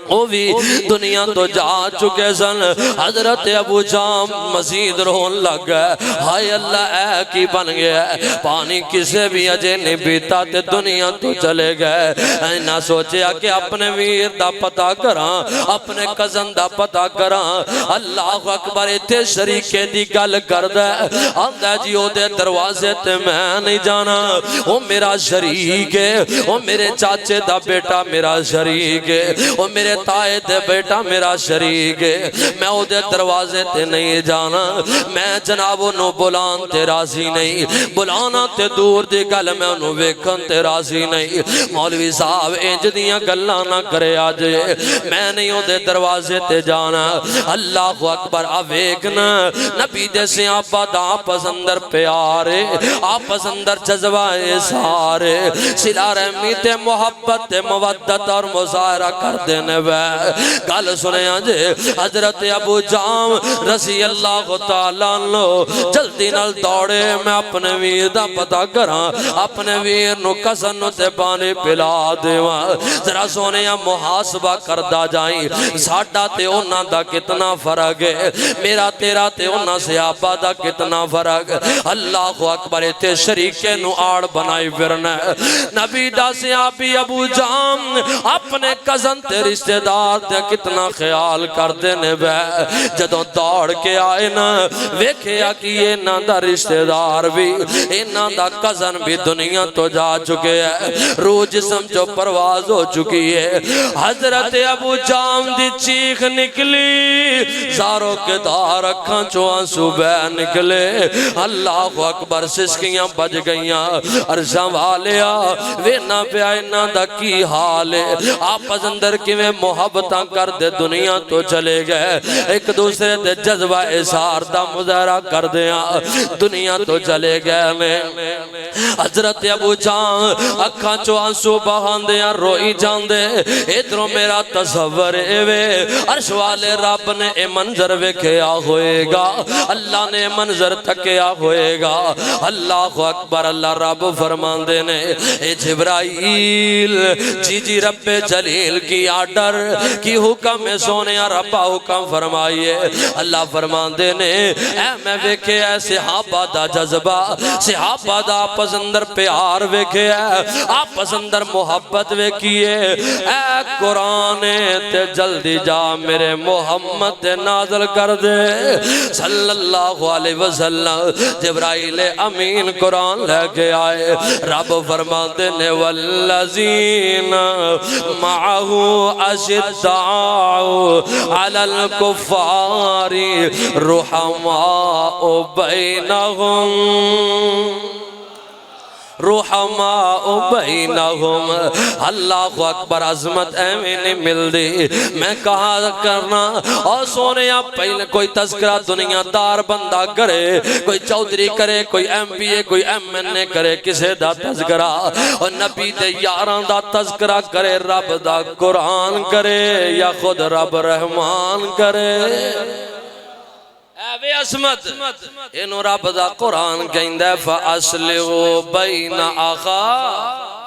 وہ بھی دنیا تو جا چکے سن حضرت ابو جام مزید رون لگ گئے ہائے اللہ اے کی بن گیا پانی کسے بھی اجے نہیں پیتا تے دنیا تو چلے گئے نہ سوچیا کہ اپنے ویر دا پتہ کراں اپنے کزن دا پتہ کراں اللہ اکبر تے شریکے دی گل کردہ آندہ جی او دے دروازے تے میں نہیں جانا وہ میرا شریک ہے وہ میرے چاچے دا بیٹا میرا شریک ہے وہ میرے تائے دے بیٹا میرا شریک ہے میں او دے دروازے تے نہیں جانا میں جنابوں نو بلان تے راضی نہیں بلانا تے دور دی گل میں انہوں ویکھن تے راضی نہیں مولوی صاحب انج دیاں گلاں نہ کرے آجے میں نہیں او دے دروازے تے جانا اللہ اکبر آویکنا نبی دے سے آباد آپس اندر پیارے آپس اندر جذبائے سارے صلہ رحمی تے محبت تے مودت اور مظاہرہ کر دینے وے گل سنے آجے حضرت ابو جام رضی اللہ تعالیٰ عنہ جلدی نال دوڑے میں اپنے ویر دا پتہ کراں اپنے ویر نو کسن نو تے پانی پلا دیواں ذرا سونے یا محاسبہ کردہ جائیں ساڑھا تے اونا دا کتنا فرق ہے میرا تیرا تے اونا سے آبا دا کتنا فرق اللہ اکبر تے شریکے نو آڑ بنائی ورنہ نبی دا سے آبی ابو جام اپنے کزن تے رشتہ دار تے کتنا خیال کر دینے بے جدوں دوڑ کے آئے نا ویکھیا کہ یہ نا دا رشتہ دار بھی اینا دا کزن بھی دنیا تو جا چکے ہیں روح جسم جو پرواز ہو چکی ہے حضرت ابو جام دی چیخ نکلی زاروں کے دار اکھاں چو آنسو بے نکلے اللہ اکبر سسکیاں بج گئیاں عرشاں والیا وینا پہ آئینا دا کی حال ہے آپس اندر کی میں محبتاں کر دے دنیا تو چلے گئے ایک دوسرے دے جذبہ اثار دا مظاہرہ کر دیا دنیا تو چلے گئے میں حضرت ابو جان اکھاں چو آنسو بہان دیا روئی جان دے ادھروں میرا تصور وے عرش والے رب نے اے منظر ویکھیا ہوئے گا اللہ نے منظر تکیا ہوئے گا اللہ اکبر اللہ رب فرمان دینے اے جبرائیل جی رب جلیل کی آڈر کی حکم سونے ربا حکم فرمائیے اللہ فرمان دینے اے میں ویکھے اے صحابہ دا جذبہ صحابہ دا آپس اندر پیار ویکھے آپس اندر محبت ویکھیے اے قرآن تے جلدی جا میرے محمد نازل کر دے صلی اللہ علیہ وسلم جبرائیل امین قرآن لے کے آئے رب فرمان دینے والذین معہو اشدعو علی الکفار رحماء بینہم رحماء بینہم اللہ اکبر عظمت ایمیں نہیں مل دی میں کہا کرنا اور سونے آپ پہلے کوئی تذکرہ دنیا دار بندہ کرے کوئی چودری کرے کوئی ایم پی اے کوئی ایم این اے کرے کسے دا تذکرہ اور نبی دے یاران دا تذکرہ کرے رب دا قرآن کرے یا خود رب رحمان کرے اے عظمت انہوں رب دا قرآن کہیں دے فَأَسْلِغُوا بَيْنَ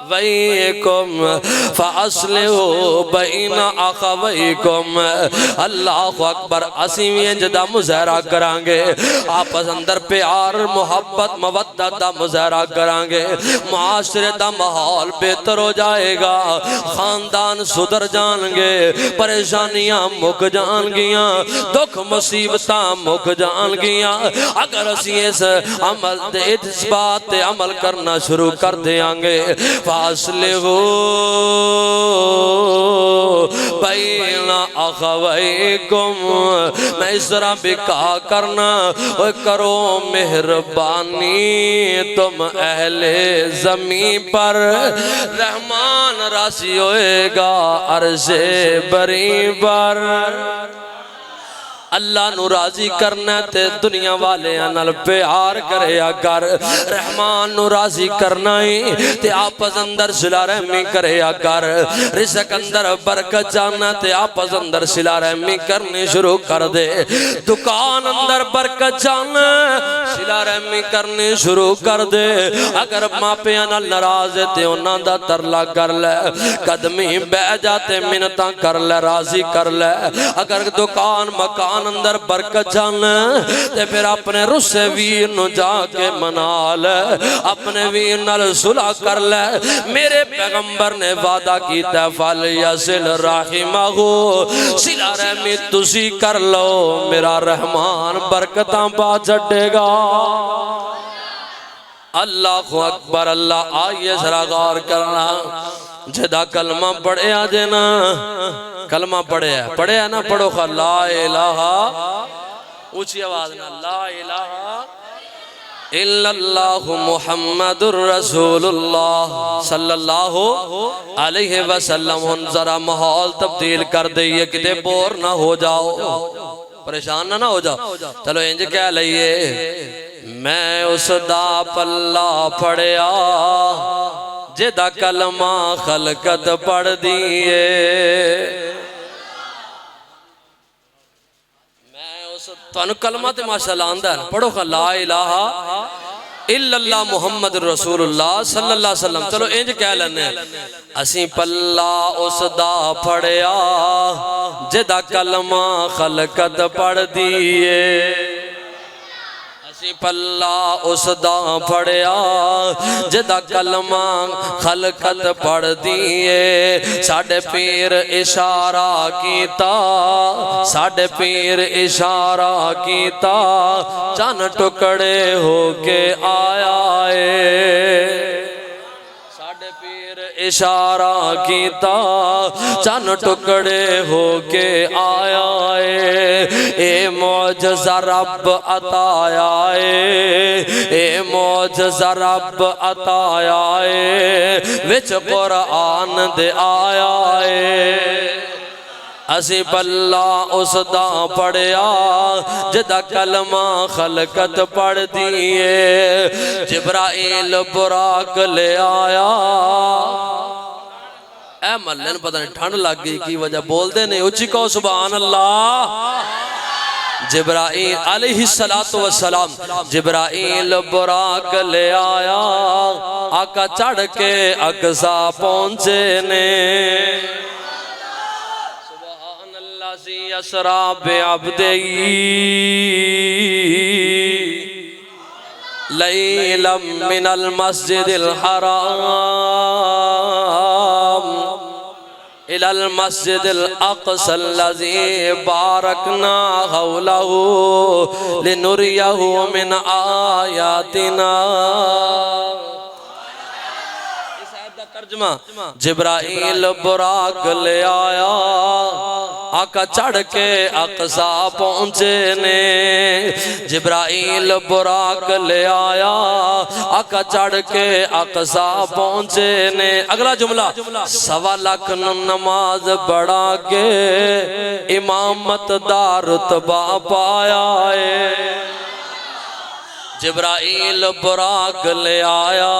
أَخَوَيْكُمْ فَأَسْلِغُوا بَيْنَ أَخَوَيْكُمْ اللہ اکبر اسیویں جدہ مظاہرہ کرانگے آپس اندر پیار محبت مودت دا مظاہرہ کرانگے معاشرے دا ماحول بہتر ہو جائے گا خاندان صدر جانگے پریشانیاں مک جان گیاں دکھ مصیبتاں مک جان گیا اگر اسی اس عمل دے اس بات دے عمل کرنا شروع کر دیانگے فاصلہو بین اخویکم میں اس طرح بھی کہا کرنا کرو مہربانی تم اہل زمین پر رحمان راسی ہوئے گا عرش بری پر اللہ نو راضی کرنا تے دنیا والے نال پیار کریا کر رحمان نو راضی کرنا ہی تے آپس اندر صلہ رحمی کریا کر رزق اندر برکت جانا تے آپس اندر صلہ رحمی کرنی شروع کر دے دکان اندر برکت جانا صلہ رحمی کرنی شروع کر دے اگر ماں پیاں نال ناراض ہے تے انہاں دا ترلا کر لے قدمی بہ جاتے منتاں کر لے راضی کر لے اگر دکان مکان اندر برکت جانا تے پھر اپنے رسے ویر نو جا کے منا لے اپنے ویر نال صلح کر لے میرے پیغمبر نے وعدہ کیتا فَلْيَصِلْ رَحِمَهُ صلہ رحمی تسی کر لو میرا رحمان برکتاں پا چھڈے گا اللہ اکبر اللہ آئیے ذرا غور کرنا جدا کلمہ پڑھے آ دینا کلمہ پڑھے ہے نا پڑھو خواہ لا الہ اونچی آواز نا لا الہ الا اللہ محمد الرسول اللہ صلی اللہ علیہ وسلم ہن ذرا ماحول تبدیل کر دئیے کتے بور نہ ہو جاؤ پریشان نہ ہو جاؤ چلو انج کہہ لئیے میں اس دا پلہ پڑھیا جدا کلمہ خلقت پڑھ دیئے میں اس تانو کلمہ تے ماشاءاللہ آندہ ہے پڑھو خواہ لا الہ الا اللہ محمد رسول اللہ صلی اللہ علیہ وسلم چلو انج کہہ لینے اسیں پلہ اس دا پڑھیا جدا کلمہ خلقت پڑھ دیئے پلہ اس دا پڑھیا جدا کلمہ خلقت پڑھ دیئے ساڑھے پیر اشارہ کیتا ساڑھے پیر اشارہ کیتا چان ٹکڑے ہو کے آیا ساڑھے پیر اشارہ کیتا چان ٹکڑے ہو کے آیا اے معجزہ رب عطایا اے معجزہ رب عطایا وچ قرآن دے آیا اسی پلہ اس دا پڑھیا جدا کلمہ خلقت پڑھ دیئے جبرائیل براق لے آیا اے ملن پتہ نہیں ٹھنڈ لگ گئی کی وجہ بول دے نہیں اچھی کہو سبحان اللہ جبرائیل علیہ السلام جبرائیل براق لے آیا آقا چڑھ کے اقصا پہنچے نے سبحان اللہ سی اسرا بعبدی لیلا من المسجد الحرام إلى المسجد الأقصى الذي باركنا حوله لنريه من آياتنا جبرائیل براق لے آیا آقا چڑھ کے اقصا پہنچے نے جبرائیل براق لے آیا آقا چڑھ کے اقصا پہنچے نے اگلا جملہ 1.25 لاکھ نماز بڑھا کے امامت دا رتبہ پایا ہے جبرائیل براق لے آیا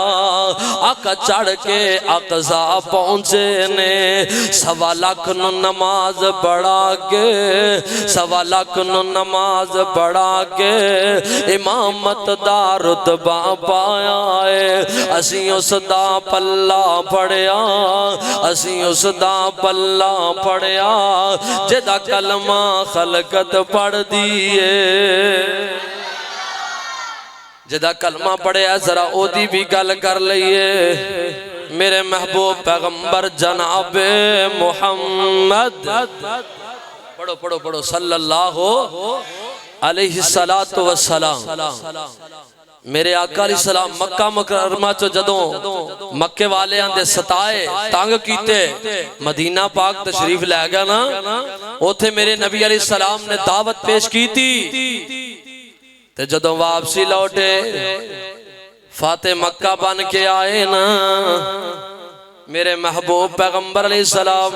آقا چڑھ کے اقصا پہنچے نے 1.25 لاکھ نماز بڑھا کے 1.25 لاکھ نماز بڑھا کے امامت دا رتبہ پایا ہے اسی اس دا پلہ پڑھیا اسی اس دا پلہ پڑھیا جدا کلمہ خلقت پڑھ دیئے جدا کلمہ پڑھے ذرا او دی بھی گل کر لئیے میرے محبوب پیغمبر جناب محمد پڑھو پڑھو پڑھو صلی اللہ علیہ السلام میرے آقا علیہ السلام مکہ مکرمہ چو جدوں مکہ والے آندے ستائے تانگ کیتے مدینہ پاک تشریف لے گا نا اوتھے میرے نبی علیہ السلام نے دعوت پیش کی تھی تے جدوں واپسی لوٹے فاتح مکہ بن کے آئے نا میرے محبوب پیغمبر علیہ السلام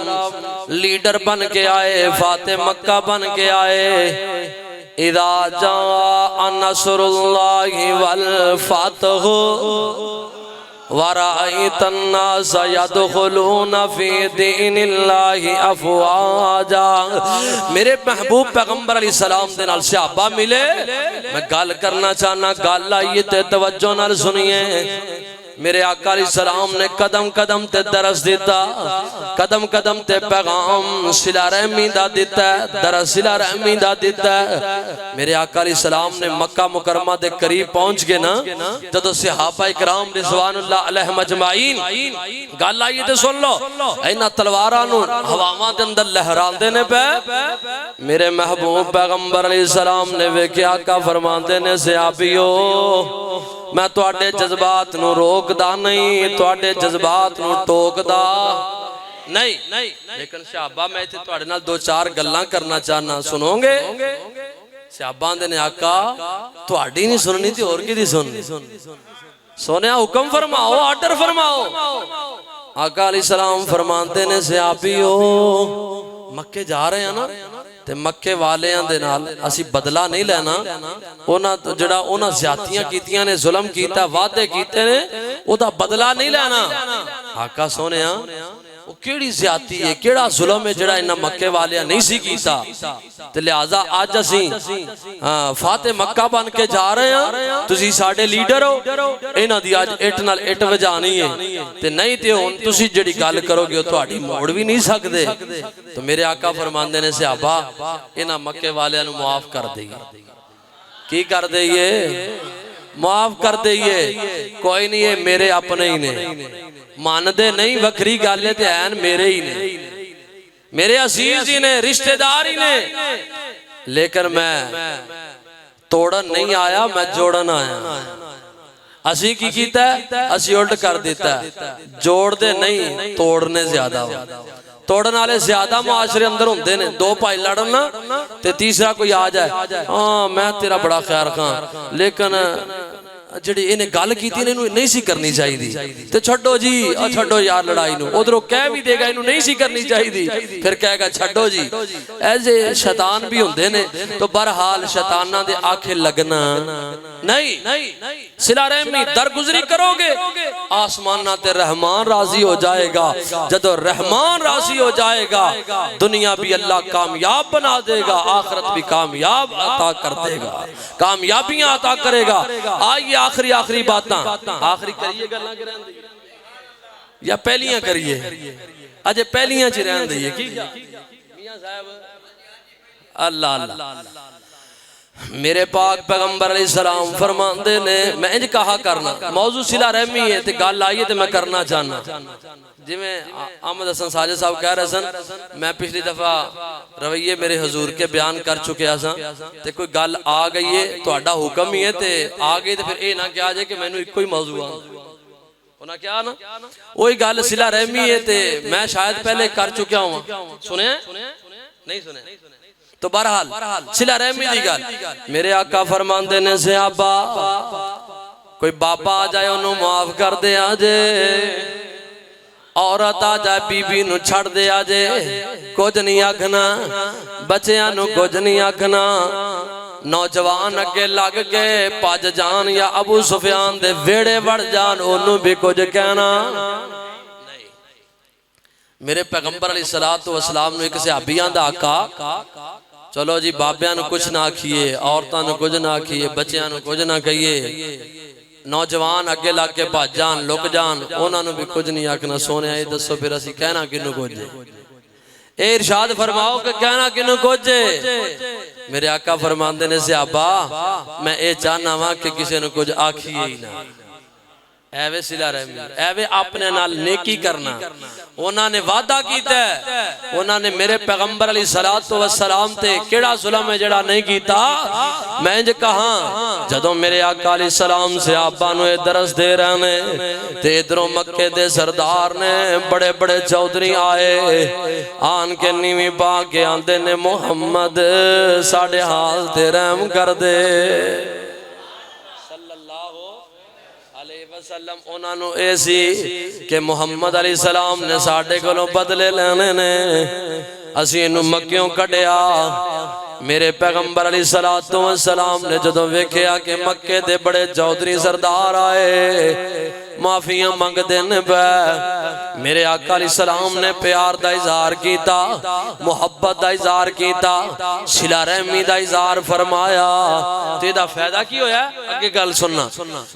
لیڈر بن کے آئے، فاتح مکہ بن کے آئے۔ اذا جاء نصر اللہ والفتح ورأيت الناس يدخلون في دین اللہ افواجا۔ میرے محبوب پیغمبر علیہ السلام دے نال صحابہ ملے، میں گل کرنا چاہنا، گل آئیے تے توجہ نال سنیے۔ میرے آقا علیہ السلام نے قدم قدم تے درس دیتا، قدم قدم تے پیغام صلہ رحمی دا دیتا ہے، درس صلہ رحمی دا دیتا ہے۔ میرے آقا علیہ السلام نے مکہ مکرمہ دے قریب پہنچ گئے نا، جدو صحابہ اکرام رضوان اللہ علیہم اجمعین گل آئیے تے سن لو، اینا تلوارانو ہواواں دے اندر لہران دینے پہ میرے محبوب پیغمبر علیہ السلام نے ویکھیا آقا فرماندے نے صحابیو میں تواڈے جذبات نو روک دا نہیں، تواڈے جذبات نو ٹوک دا نہیں، لیکن صحابہ میں تے تواڈے نال دو چار گلاں کرنا چاہنا، سنو گے؟ صحابہ نے آقا تواڈی نہیں سننی تے اور کی دی سننی؟ سونیا حکم فرماؤ، آرڈر فرماؤ۔ آقا علیہ السلام فرماندے نے صحابیو مکے جا رہے ہیں نا تے مکے والیاں دے نال اسی بدلہ نہیں لینا، اونا زیادتیاں کیتیاں نے، ظلم کیتا، وعدے کیتے نے، او دا بدلہ نہیں لینا۔ آقا سونیا وہ کیڑی زیادتی ہے، کیڑا ظلم ہے جڑا انہاں مکے والیاں نہیں سی کیتا، تے لہذا آج اسی فاتح مکہ بن کے جا رہے ہیں، تسی ساڑے لیڈر ہو، انہاں دی آج اٹ نال اٹ وجانی ہے، تے نہیں تے ہون تسی جڑی گل کرو گے تہاڈی موڑ بھی نہیں سکدے۔ تو میرے آقا فرماندے نے صحابہ انہاں مکے والیاں نو معاف کر دئیے، کی کر دئیے؟ معاف کر دئیے، کوئی نہیں ہے میرے اپنے ہی نے، ماندے نہیں وکری گالے تے ہیں میرے ہی نے، میرے عزیز ہی نے، رشتہ دار ہی نے، لیکن میں توڑن نہیں آیا، میں جوڑن آیا۔ اسی کی کیتا ہے؟ اسی الٹ کر دیتا ہے، جوڑ دے نہیں توڑنے زیادہ ہو، توڑن والے زیادہ معاشرے اندر ہوندے نے، دو بھائی لڑنا تے تیسرا کوئی آ جائے ہاں میں تیرا بڑا خیر خواں، لیکن جڑی انہیں گل کیتی انہوں نہیں سی کرنی چاہی دی، تے چھڑو جی چھڑو یار لڑائی نو، ادھروں کہہ بھی دے گا انہوں نہیں سی کرنی چاہی دی، پھر کہے گا چھڑو جی۔ ایسے شیطان بھی ہوندے نے، تو برحال شیطانہ دے آنکھیں لگنا نہیں، صلہ رحمی درگزری کرو گے آسمانہ تے رحمان راضی ہو جائے گا، جدو رحمان راضی ہو جائے گا دنیا بھی اللہ کامیاب بنا دے گا، آخرت بھی کامیاب عطا کر دے گا، کامیابیاں عطا کرے گا۔ آئیے آخری باتاں، آخری کریے گا اللہ کے رہن دیئے یا پہلیاں کریے؟ اجے پہلیاں چی رہن دیئے کی میاں صاحب اللہ میرے پاک پیغمبر علیہ السلام فرماندے نے، میں انج کہا کرنا موضوع صلہ رحمی ہے تے گل آئیے تے میں کرنا چاہنا، جی میں احمد حسن ساجد صاحب کہہ رہے سن، میں پچھلی دفعہ رویے میرے حضور کے بیان کر چکے ہیں تے کوئی گل آ گئی ہے تو اڈا حکم ہی ہے تے آ گئی تے پھر اے نہ کیا جائے کہ میں نے ایک کوئی موضوع ہونا کیا نا، وہی گل صلہ رحمی ہے تے میں شاید پہلے کر چکیا ہوں، سنے نہیں سنے؟ تو بہرحال صلہ رحمی دی گل میرے آقا فرماندے نے صحابہ کوئی باپا آ جائے انہوں معاف کر دے آجے، عورت آ جائے بی بی نو چھڑ دے آجے، کچھ نہیں آکھنا، بچیاں نو کچھ نہیں آکھنا، نوجوان اگے لگ کے پاج جان یا ابو سفیان دے ویڑے بڑھ جان انہوں بھی کچھ کہنا نہیں۔ میرے پیغمبر علیہ السلام نے ایک صحابیاں دا آقا چلو جی بابیاں نو کچھ نہ کھیے، عورتاں نو کچھ نہ کھیے، بچیاں نو کچھ نہ کھیے، نوجوان اگے لگ کے بھاج جان لک جان انہاں نو بھی کچھ نہیں آکھنا۔ سونے آئے دسو پھر اسی کہنا کنو کچھ جے، اے ارشاد فرماؤ کہ کہنا کنو کچھ جے؟ میرے آقا فرماندے نے صحابہ میں اے چاہنا ہاں کہ کسی نو کچھ آکھیے ہی نہ، ایوے صلہ رحمی، ایوے اپنے نال نیکی کرنا۔ انہاں نے وعدہ کیتا ہے، انہاں نے میرے پیغمبر علیہ السلام تے کیڑا ظلم ہے جڑا نہیں کیتا؟ میں جو کہاں جدوں میرے آقا علیہ السلام سے آبا نو درس دے رہنے تے ادھروں مکے دے سردار نے بڑے بڑے چودھری آئے آن کے نیویں پا کے آندے نے محمد ساڑھے حال تے رحم کر دے وسلم انہاں نوں اے سی کہ محمد علیہ السلام نے ساڈے کولوں بدلے لینے نے اسی اینوں مکیوں کڈیا میرے پیغمبر علیہ السلام نے جدوں ویکھیا کہ مکے دے بڑے چودھری سردار آئے معافیاں منگ دین پہ میرے آقا علیہ السلام نے پیار دا اظہار کیتا محبت دا اظہار کیتا صلہ رحمی دا اظہار فرمایا تیدا فائدہ کی ہویا ہے اگے گل سننا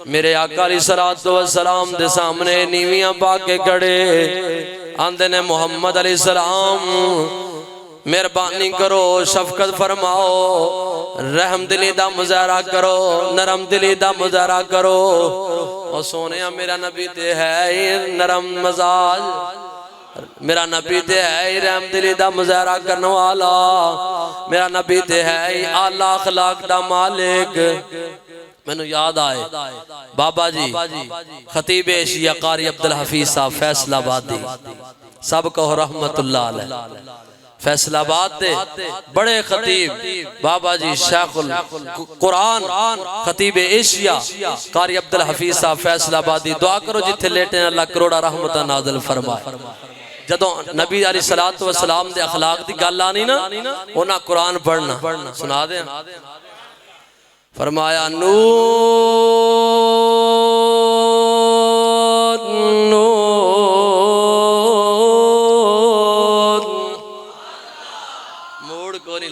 میرے آقا علیہ السلام دے سامنے نیویاں پا کے کھڑے آندے نے محمد علیہ السلام مہربانی کرو شفقت فرماؤ رحم دلی دا مظاہرہ کرو نرم دلی دا مظاہرہ کرو اور سونیا میرا نبی تے ہے نرم مزاج میرا نبی تے ہے رحم دلی دا مظاہرہ کرنے والا میرا نبی تے ہے اعلی اخلاق دا مالک میں نے یاد آئے بابا جی خطیب ایشیا قاری عبدالحفیظ صاحب فیصل آبادی سب کو رحمت اللہ علیہ فیصل آباد دے بڑے خطیب بابا جی شیخ القرآن خطیب ایشیا قاری عبدالحفیظ صاحب فیصل آبادی دعا کرو جتھے لیٹے ہیں اللہ کروڑا رحمت نازل فرمائے جدوں نبی علیہ السلام دے اخلاق دی گل آنی نا انہاں قرآن پڑھنا سنا دیں فرمایا نون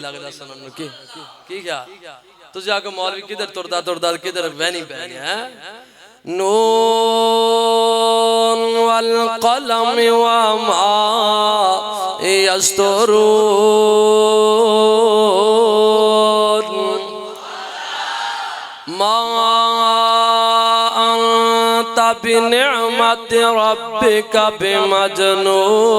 لگدا سنن کی کیا تجھے آگے مولوی کدھر تردہ کدھر بینی ہے نون والقلم وما یسطرون ما انت بنعمت ربک بمجنون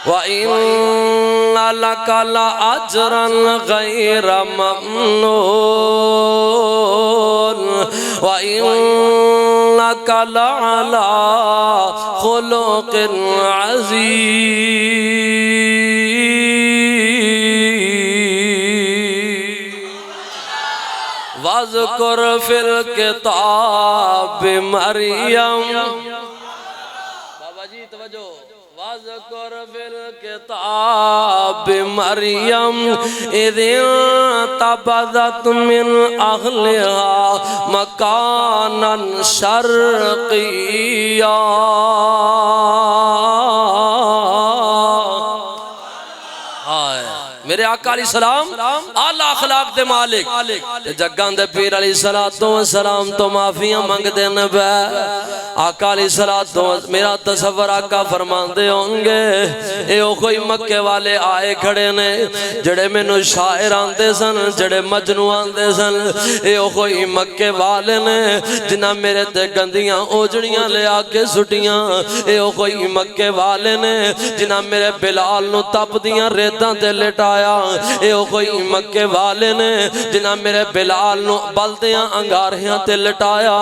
وَإِنَّ لَكَ لَأَجْرًا غَيْرَ مَمْنُونٍ وَإِنَّكَ لَعَلَىٰ خُلُقٍ عَظِيمٍ وَاذْكُرْ فِي الْكِتَابِ مَرْيَمَ بابا جی توجہ وَاذْكُرْ فِي الْكِتَابِ مَرْيَمَ إِذِ انتَبَذَتْ مِنْ أَهْلِهَا مَكَانًا شَرْقِيًّا میرے آقا علیہ السلام اعلی اخلاق دے مالک جگاں دے پیر علیہ السلام تو معافیاں منگ دین بے آقا علیہ السلام میرا تصور آقا فرمان دے ہوں گے اے او کوئی مکے والے آئے کھڑے نے جڑے میں نو شاعر آندے سن جڑے مجنو آندے سن اے او کوئی مکے والے نے جنہ میرے تے گندیاں اوجڑیاں لے آکے سٹیاں اے او کوئی مکے والے نے جنہ میرے بلال نو تپ دیاں ریتاں تے لٹایا اے او کوئی مکے والے نے جنہ میرے بلال نو بلدیاں انگاریاں تے لٹایا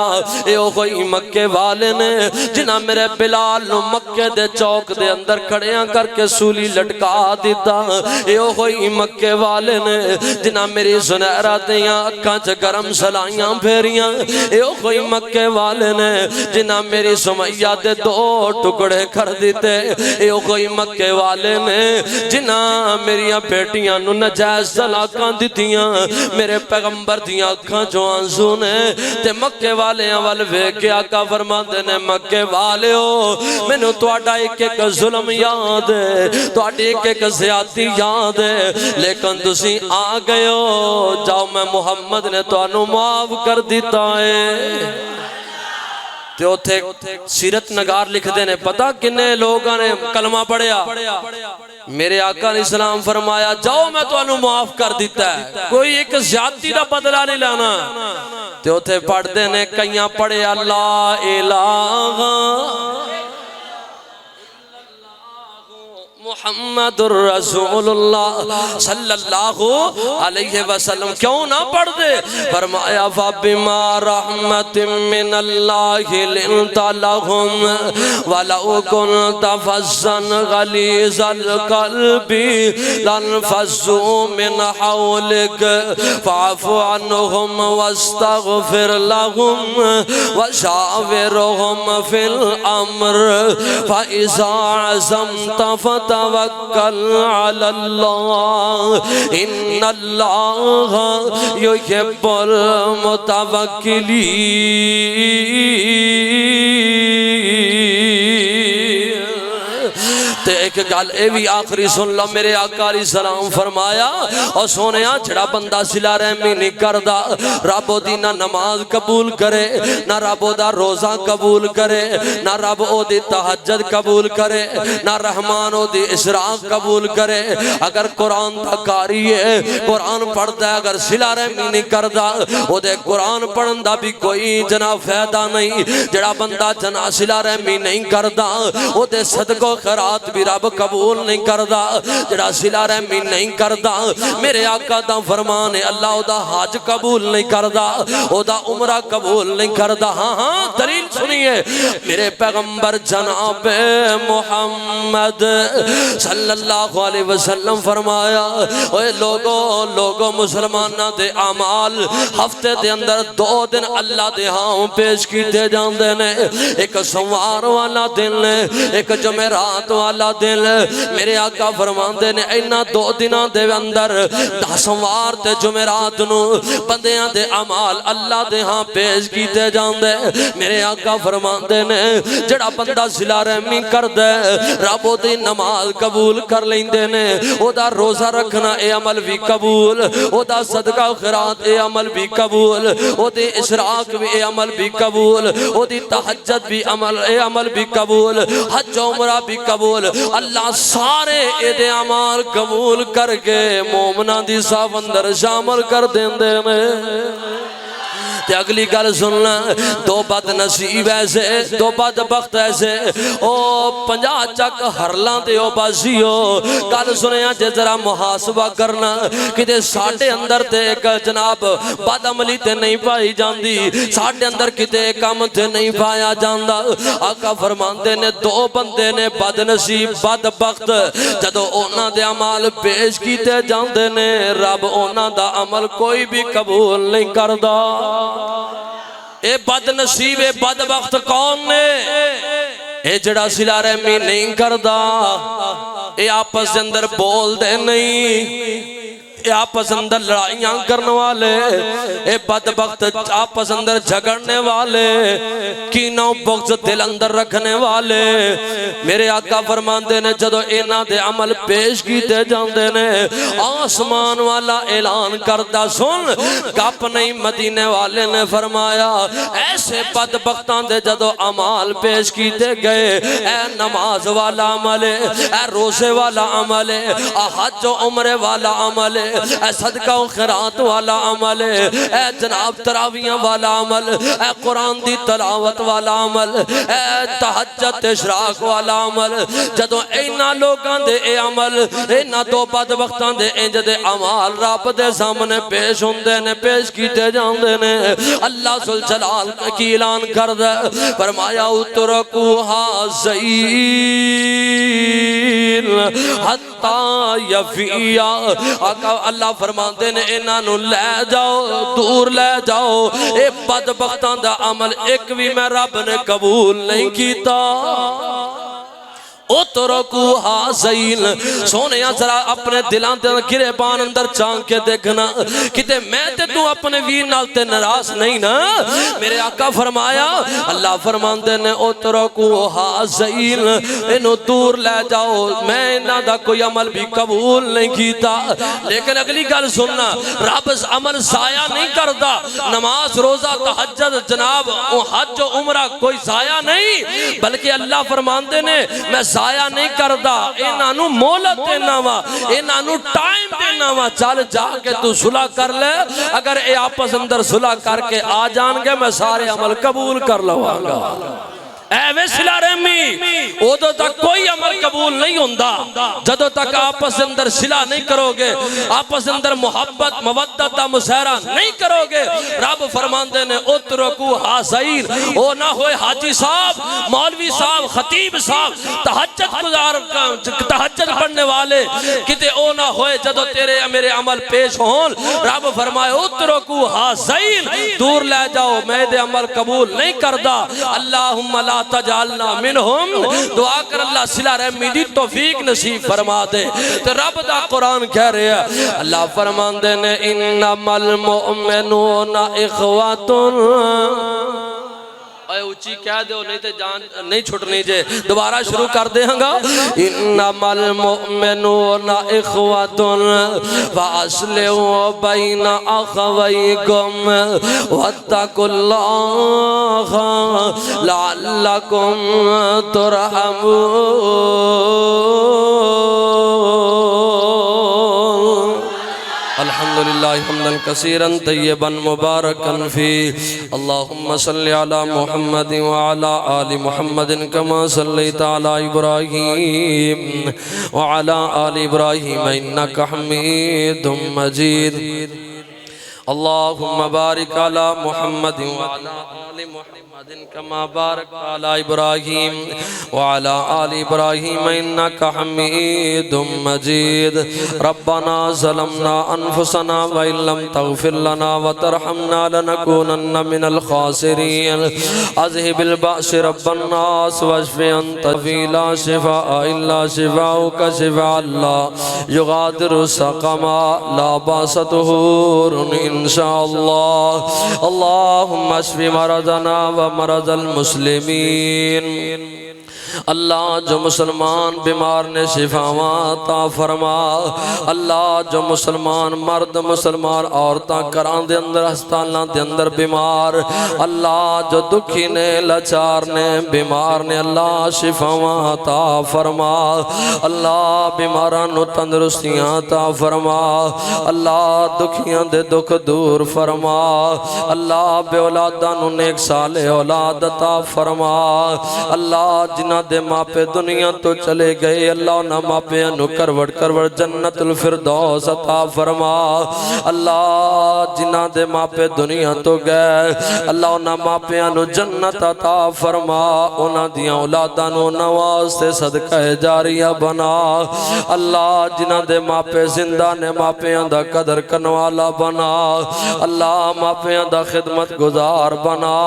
اے او کوئی مکے والے نے جنہ میرے بلال نو مکے دے چوک دے اندر کھڑیاں کر کے سولی لٹکا دیتا اے او کوئی مکے والے نے جنہ میری سنہرہ دیاں اکھاں چ گرم سلائیاں پھیریاں اے او کوئی مکے والے نے جنہ میری سمیہ دے دو ٹکڑے کر دیتے اے او کوئی مکے والے نے جنہ میری بیٹیاں نو نجائز طلاقاں دتیاں میرے پیغمبر دیاں اکھاں جو آنسو نے تے مکے والے اول ویکھے آقا فرماندے نے مکے والے ہو مینوں تہاڈا ایک ایک ظلم یاد ہے تہاڈی ایک ایک زیادتی یاد ہے لیکن تسی آ گئے ہو جاؤ میں محمد نے تانوں معاف کر دیتا ہے تے اوتھے سیرت نگار لکھ دے نے پتہ کنے لوگاں نے کلمہ پڑھیا میرے آقا علیہ السلام فرمایا جاؤ میں تو انہوں معاف کر دیتا ہے کوئی ایک زیادتی دا بدلہ نہیں لانا تے اوتھے پڑھ دے نے کئیاں پڑھے اللہ الہ محمد الرسول اللہ صلی اللہ علیہ وسلم کیوں نہ پڑھ دے؟ فرمایا فَبِمَا رَحْمَةٍ مِّنَ اللَّهِ لِنْتَ لَهُمْ وَلَوْ كُنْتَ فَظًّا غَلِيظَ الْقَلْبِ لَانفَضُّوا مِنْ حَوْلِكَ فَاعْفُ عَنْهُمْ وَاسْتَغْفِرْ لَهُمْ وَشَاوِرْهُمْ فِي الْأَمْرِ فَإِذَا عَزَمْتَ فتوکل علی اللہ ان اللہ یحب المتوکلین۔ تے ایک گل اے بھی آخری سن لو، میرے آقا علیہ السلام فرمایا اور سونیا جڑا بندہ صلہ رحمی نہیں کردا رب او دی نہ نماز قبول کرے، نہ رب او دا روزہ قبول کرے، نہ رب او دی تہجد قبول کرے، نہ رحمان او دی اشراق قبول کرے۔ اگر قرآن دا قاری ہے، قرآن پڑھدا ہے، اگر صلہ رحمی نہیں کردا او دے قرآن پڑھن دا بھی کوئی جناب فائدہ نہیں۔ جڑا بندہ جناب صلہ رحمی نہیں کردا او دے صدقہ و خیرات بھی رب قبول نہیں کردا۔ جڑا صلہ رحمی نہیں کردا میرے آقا دا فرمان ہے اللہ او دا حج قبول نہیں کردا، او دا عمرہ قبول نہیں کردا۔ ہاں ہاں دلیل سنیے، میرے پیغمبر جناب محمد صلی اللہ علیہ وسلم فرمایا اوے لوگو مسلمانہ دے اعمال ہفتے دے اندر 2 دن اللہ دے ہاں پیش کیتے جاندے نے، ایک سوار والا دن نے، ایک جمعرات والا دن۔ میرے آقا فرماندے نے اینا 2 دنوں دے اندر سوار تے جمعرات نو بندیاں دے اعمال اللہ دے ہاں پیش کیتے جاندے۔ میرے آقا فرماندے نے جڑا بندہ صلہ رحمی کردے رب او دی نماز قبول کر لیندے نے، او دا روزہ رکھنا اے عمل بھی قبول، او دا صدقہ و خیرات اے عمل بھی قبول، او دی اشراق بھی اے عمل بھی قبول، او دی تہجد بھی اے عمل بھی قبول، حج و عمرہ بھی قبول۔ اللہ سارے اے اعمال قبول کر کے مومنہ دی صاف اندر شامل کر دیندے نے۔ تے اگلی گل سننا، 2 بد نصیب ایسے، 2 بد بخت ایسے، او 50 چک ہرلاں دے او بازیو۔ گل سنیا جے ذرا محاسبہ کرنا کتے ساڑھے اندر تے ایک جناب بد عملی تے نہیں پائی جاندی، ساڑھے اندر کتے کام تے نہیں پایا جاندہ۔ آقا فرماندے نے 2 بندے نے بد نصیب بد بخت جدو اونا دے عمال پیش کیتے جاندے نے رب اونا دا عمل کوئی بھی قبول نہیں کردہ۔ اے بد نصیب اے بد بخت کون نے؟ اے جڑا صلہ رحمی نہیں کردا، اے آپس اندر بول دے نہیں، اے آپس اندر لڑائیاں کرنے والے، اے بدبخت آپس اندر جھگڑنے والے، کینہ و بغض دل اندر رکھنے والے۔ میرے آقا فرماندے نے جدو اینا دے عمل پیش کیتے جاندے نے آسمان والا اعلان کردہ سن گپ نہیں، مدینے والے نے فرمایا ایسے بدبختان دے جدو عمال پیش کیتے گئے، اے نماز والا عمل ہے، اے روزے والا عمل ہے، اے حج و عمرے والا عمل ہے، اے صدقہ و خیرات والا عمل ہے، اے جناب تراویاں والا عمل، اے قرآن دی تلاوت والا عمل، اے تہجد اشراق والا عمل۔ جدو اینا لوگاں دے اے عمل اینا 2 بدبختاں دے انج دے عمال رب دے سامنے پیش ہوندے نے، پیش کیتے جاندے نے، اللہ ذوالجلال کی اعلان کردہ فرمایا اترکوہا زین حتی یفیا۔ اللہ فرماندے نے انہاں نو لے جاؤ، دور لے جاؤ، اے بدبختاں دا عمل ایک بھی میں رب نے قبول نہیں کیتا۔ اترکوہا زین، سونیا ذرا اپنے دلان تے گریبان اندر چانک کے دیکھنا کتے میں تے تو اپنے ویر نال تے نراز نہیں نا۔ میرے آقا فرمایا اللہ فرماندے نے اترکوہا زین، انہوں دور لے جاؤ، میں انہاں دا کوئی عمل بھی قبول نہیں کیتا۔ لیکن اگلی گل سننا، رب عمل ضائع نہیں کردا، نماز روزہ تہجد جناب حج و عمرہ کوئی ضائع نہیں، بلکہ اللہ فرماندے نے میں ضائع نہیں کردہ، انہاں نو مولت دینا وا، انہاں نو ٹائم دینا وا، چل جا کے تو صلح کر لے، اگر اے آپس اندر صلح کر کے آ جان گے میں سارے عمل قبول کر لوں گا۔ اے وے صلہ رحمی ادو تک کوئی عمل قبول نہیں ہوندا جدو تک آپس اندر صلہ نہیں کرو گے، آپس اندر محبت مودت دا مظاہرہ نہیں کرو گے۔ رب فرماندے نے اترکو حاضرین، او نہ ہوئے حاجی صاحب، مولوی صاحب، خطیب صاحب، تہجد پڑھنے والے، کتے او نہ ہوئے جدو تیرے میرے عمل پیش ہون۔ رب فرمائے اترکو حاضرین، دور لے جاؤ، میں دے عمل قبول نہیں کردہ۔ اللہم لا تجعلنا منہم، دعا کر اللہ صلہ رحمی دی توفیق نصیب فرما دے۔ تو رب دا قرآن کہہ رہے ہیں، اللہ فرمان دے نے انما المؤمنون اخوات، اے اچھی کہہ دے نہیں تے جان نہیں چھٹنی جے، دوبارہ شروع کر دے ہنگا۔ انما المؤمنون اخوات فاصلحوا بین اخویکم واتقوا اللہ لعلکم ترحمون۔ الحمدللہ حمدا کثیرا طیبا مبارکا فی، اللہم صلی علی محمد وعلی آل محمد کما صلیت علی ابراہیم وعلی آل ابراہیم انکا حمید مجید۔ اللہم بارک علی محمد وعلی آل محمد کما بارک علی ابراہیم وعلی آل ابراہیم انکا حمید مجید۔ ربنا ظلمنا انفسنا وإن لم تغفر لنا وترحمنا لنكونن من الخاسرین۔ اذهب البأس رب الناس واشف انت فی لا شفاء الا شفاؤک شفاء لا یغادر سقما لا باس طہور انشاءاللہ۔ اللہم اشف مرضنا ومرض المسلمین۔ اللہ جو مسلمان بیمار نے شفاواں عطا فرما، اللہ جو مسلمان مرد مسلمان عورتاں کران دے اندر ہسپتالاں دے اندر بیمار، اللہ جو دکھی نے لاچار نے بیمار نے اللہ شفاواں عطا فرما، اللہ بیماراں نو تندرستیاں عطا فرما، اللہ دکھیاں دے دکھ دور فرما، اللہ بے اولاداں نو نیک صالح اولاد عطا فرما، اللہ جنہ دے ماپے دنیا تو چلے گئے اللہ انہاں ماپے انو کروڑ کروڑ جنت الفردوس عطا فرما، اللہ جنہ دے ماپے دنیا تو گئے اللہ انہاں ماپے انو جنت عطا فرما، انہاں دیاں اولاداں نو نواز سے صدقہ جاریہ بنا، اللہ جنہ دے ماپے زندہ نے ماپے اندہ قدر کنوالا بنا، اللہ ماپے اندہ خدمت گزار بنا،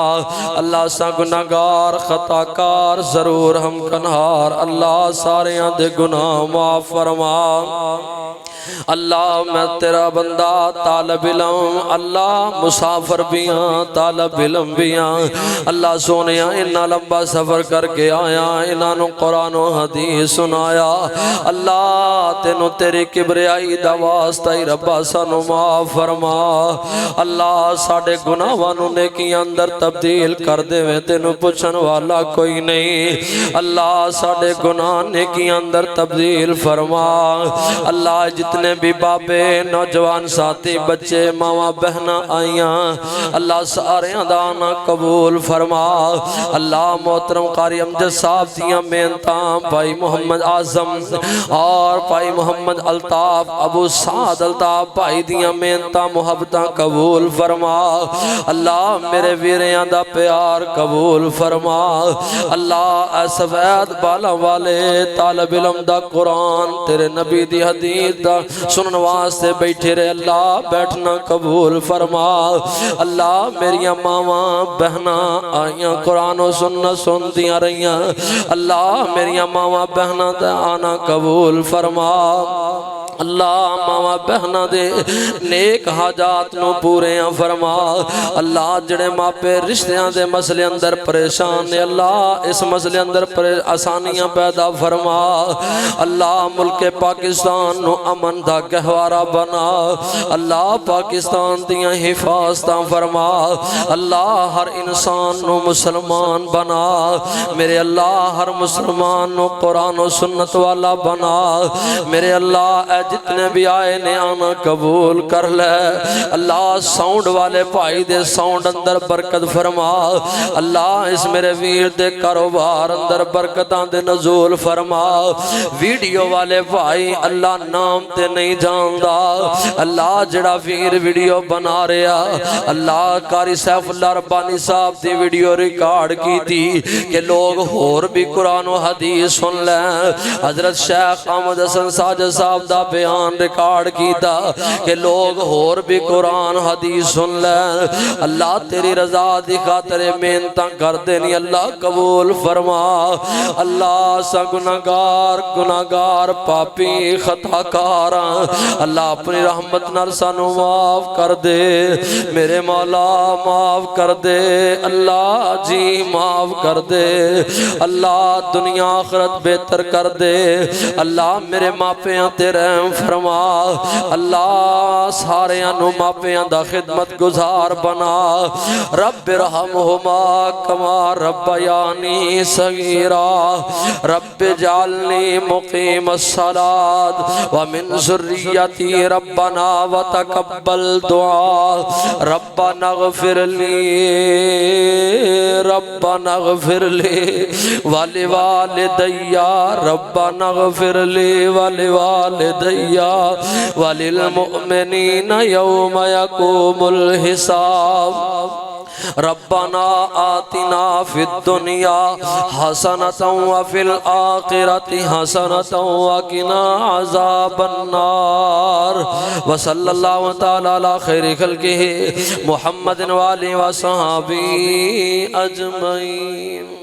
اللہ سا گناہگار خطاکار ضرور ہم کنہار، اللہ سارے دے گناہ معاف فرما۔ اللہ میں تیرا بندہ طالب علم، اللہ مسافر بھی ہاں طالب علم بھی ہاں، اللہ سونیا انہا لمبا سفر کر کے آیا، انہا نو قرآن و حدیث سنایا، اللہ تینو تیری کبریائی دا واسطہ ربا سانو معاف فرما، اللہ ساڑے گناہوانو نیکی اندر تبدیل کر دے میں تینو پوچھن والا کوئی نہیں، اللہ ساڑے گناہ نیکی اندر تبدیل فرما، اللہ جتنے بھی بابے نوجوان ساتھی بچے ماما بہنہ آئیاں اللہ سارے دانا قبول فرما، اللہ محترم قاری امجد صاحب دیاں محنتاں بھائی محمد اعظم اور بھائی محمد الطاف ابو سعد الطاف بھائی دیاں محنتاں محبتاں قبول فرما، اللہ میرے ویریاں دا پیار قبول فرما، اللہ اے سفید بالا والے طالب علم دا قرآن تیرے نبی دی حدیث دا سنن واسطے بیٹھے رہے اللہ بیٹھنا قبول فرما، اللہ میریاں ماما بہنا آئیاں قرآن و سننا سن دیاں رہیاں، اللہ میریاں ماما بہنا تے آنا قبول فرما، اللہ ماما بہنا دے نیک حاجات نو پورے فرما، اللہ جڑے ماپے رشتیاں دے مسئلے اندر پریشان نے اللہ اس مسئلے اندر آسانیاں پیدا فرما، اللہ ملک پاکستان نو امن دا گہوارا بنا، اللہ پاکستان دیاں حفاظتاں فرما، اللہ ہر انسان نو مسلمان بنا، میرے اللہ ہر مسلمان نو قرآن و سنت والا بنا، میرے اللہ اے جتنے بھی آئے نے آنا قبول کر لے اللہ ساؤنڈ والے بھائی دے ساؤنڈ اندر برکت فرما اللہ اس میرے ویر دے کاروبار اندر برکتاں دے نزول فرما ویڈیو والے بھائی اللہ نام تے نہیں جاندا اللہ جڑا ویر ویڈیو بنا رہا اللہ قاری سیف اللہ ربانی صاحب دی ویڈیو ریکارڈ کی تھی کہ لوگ اور بھی قرآن و حدیث سن لیں حضرت شیخ احمد حسن ساجد صاحب دا بیان ریکارڈ کیتا کہ لوگ اور بھی قرآن حدیث سن لیں اللہ تیری رضا دی خاطر محنتاں کر دینی اللہ قبول فرما اللہ سا گناہگار پاپی خطا کار اللہ اپنی رحمت نال سانو معاف کر دے میرے مولا معاف کر دے اللہ جی معاف کر دے اللہ دنیا آخرت بہتر کر دے اللہ میرے ماپیاں تے رحم فرما اللہ سارے انو ماپیاں دا خدمت گزار بنا رب رحمہما کما ربیانی صغیرا رب جعلنی مقیم الصلاة ومن ذریتی ربنا وتقبل دعا ربنا اغفر لی ولی والدیا ربنا اغفر لی ولی والدیا وللمؤمنین یوم یقوم الحساب ربنا آتنا فی الدنیا حسنة وفی الآخرة حسنة وقنا عذاب النار وصلی اللہ تعالی علی خیر خلقہ محمد وآلہ وصحبہ اجمعین.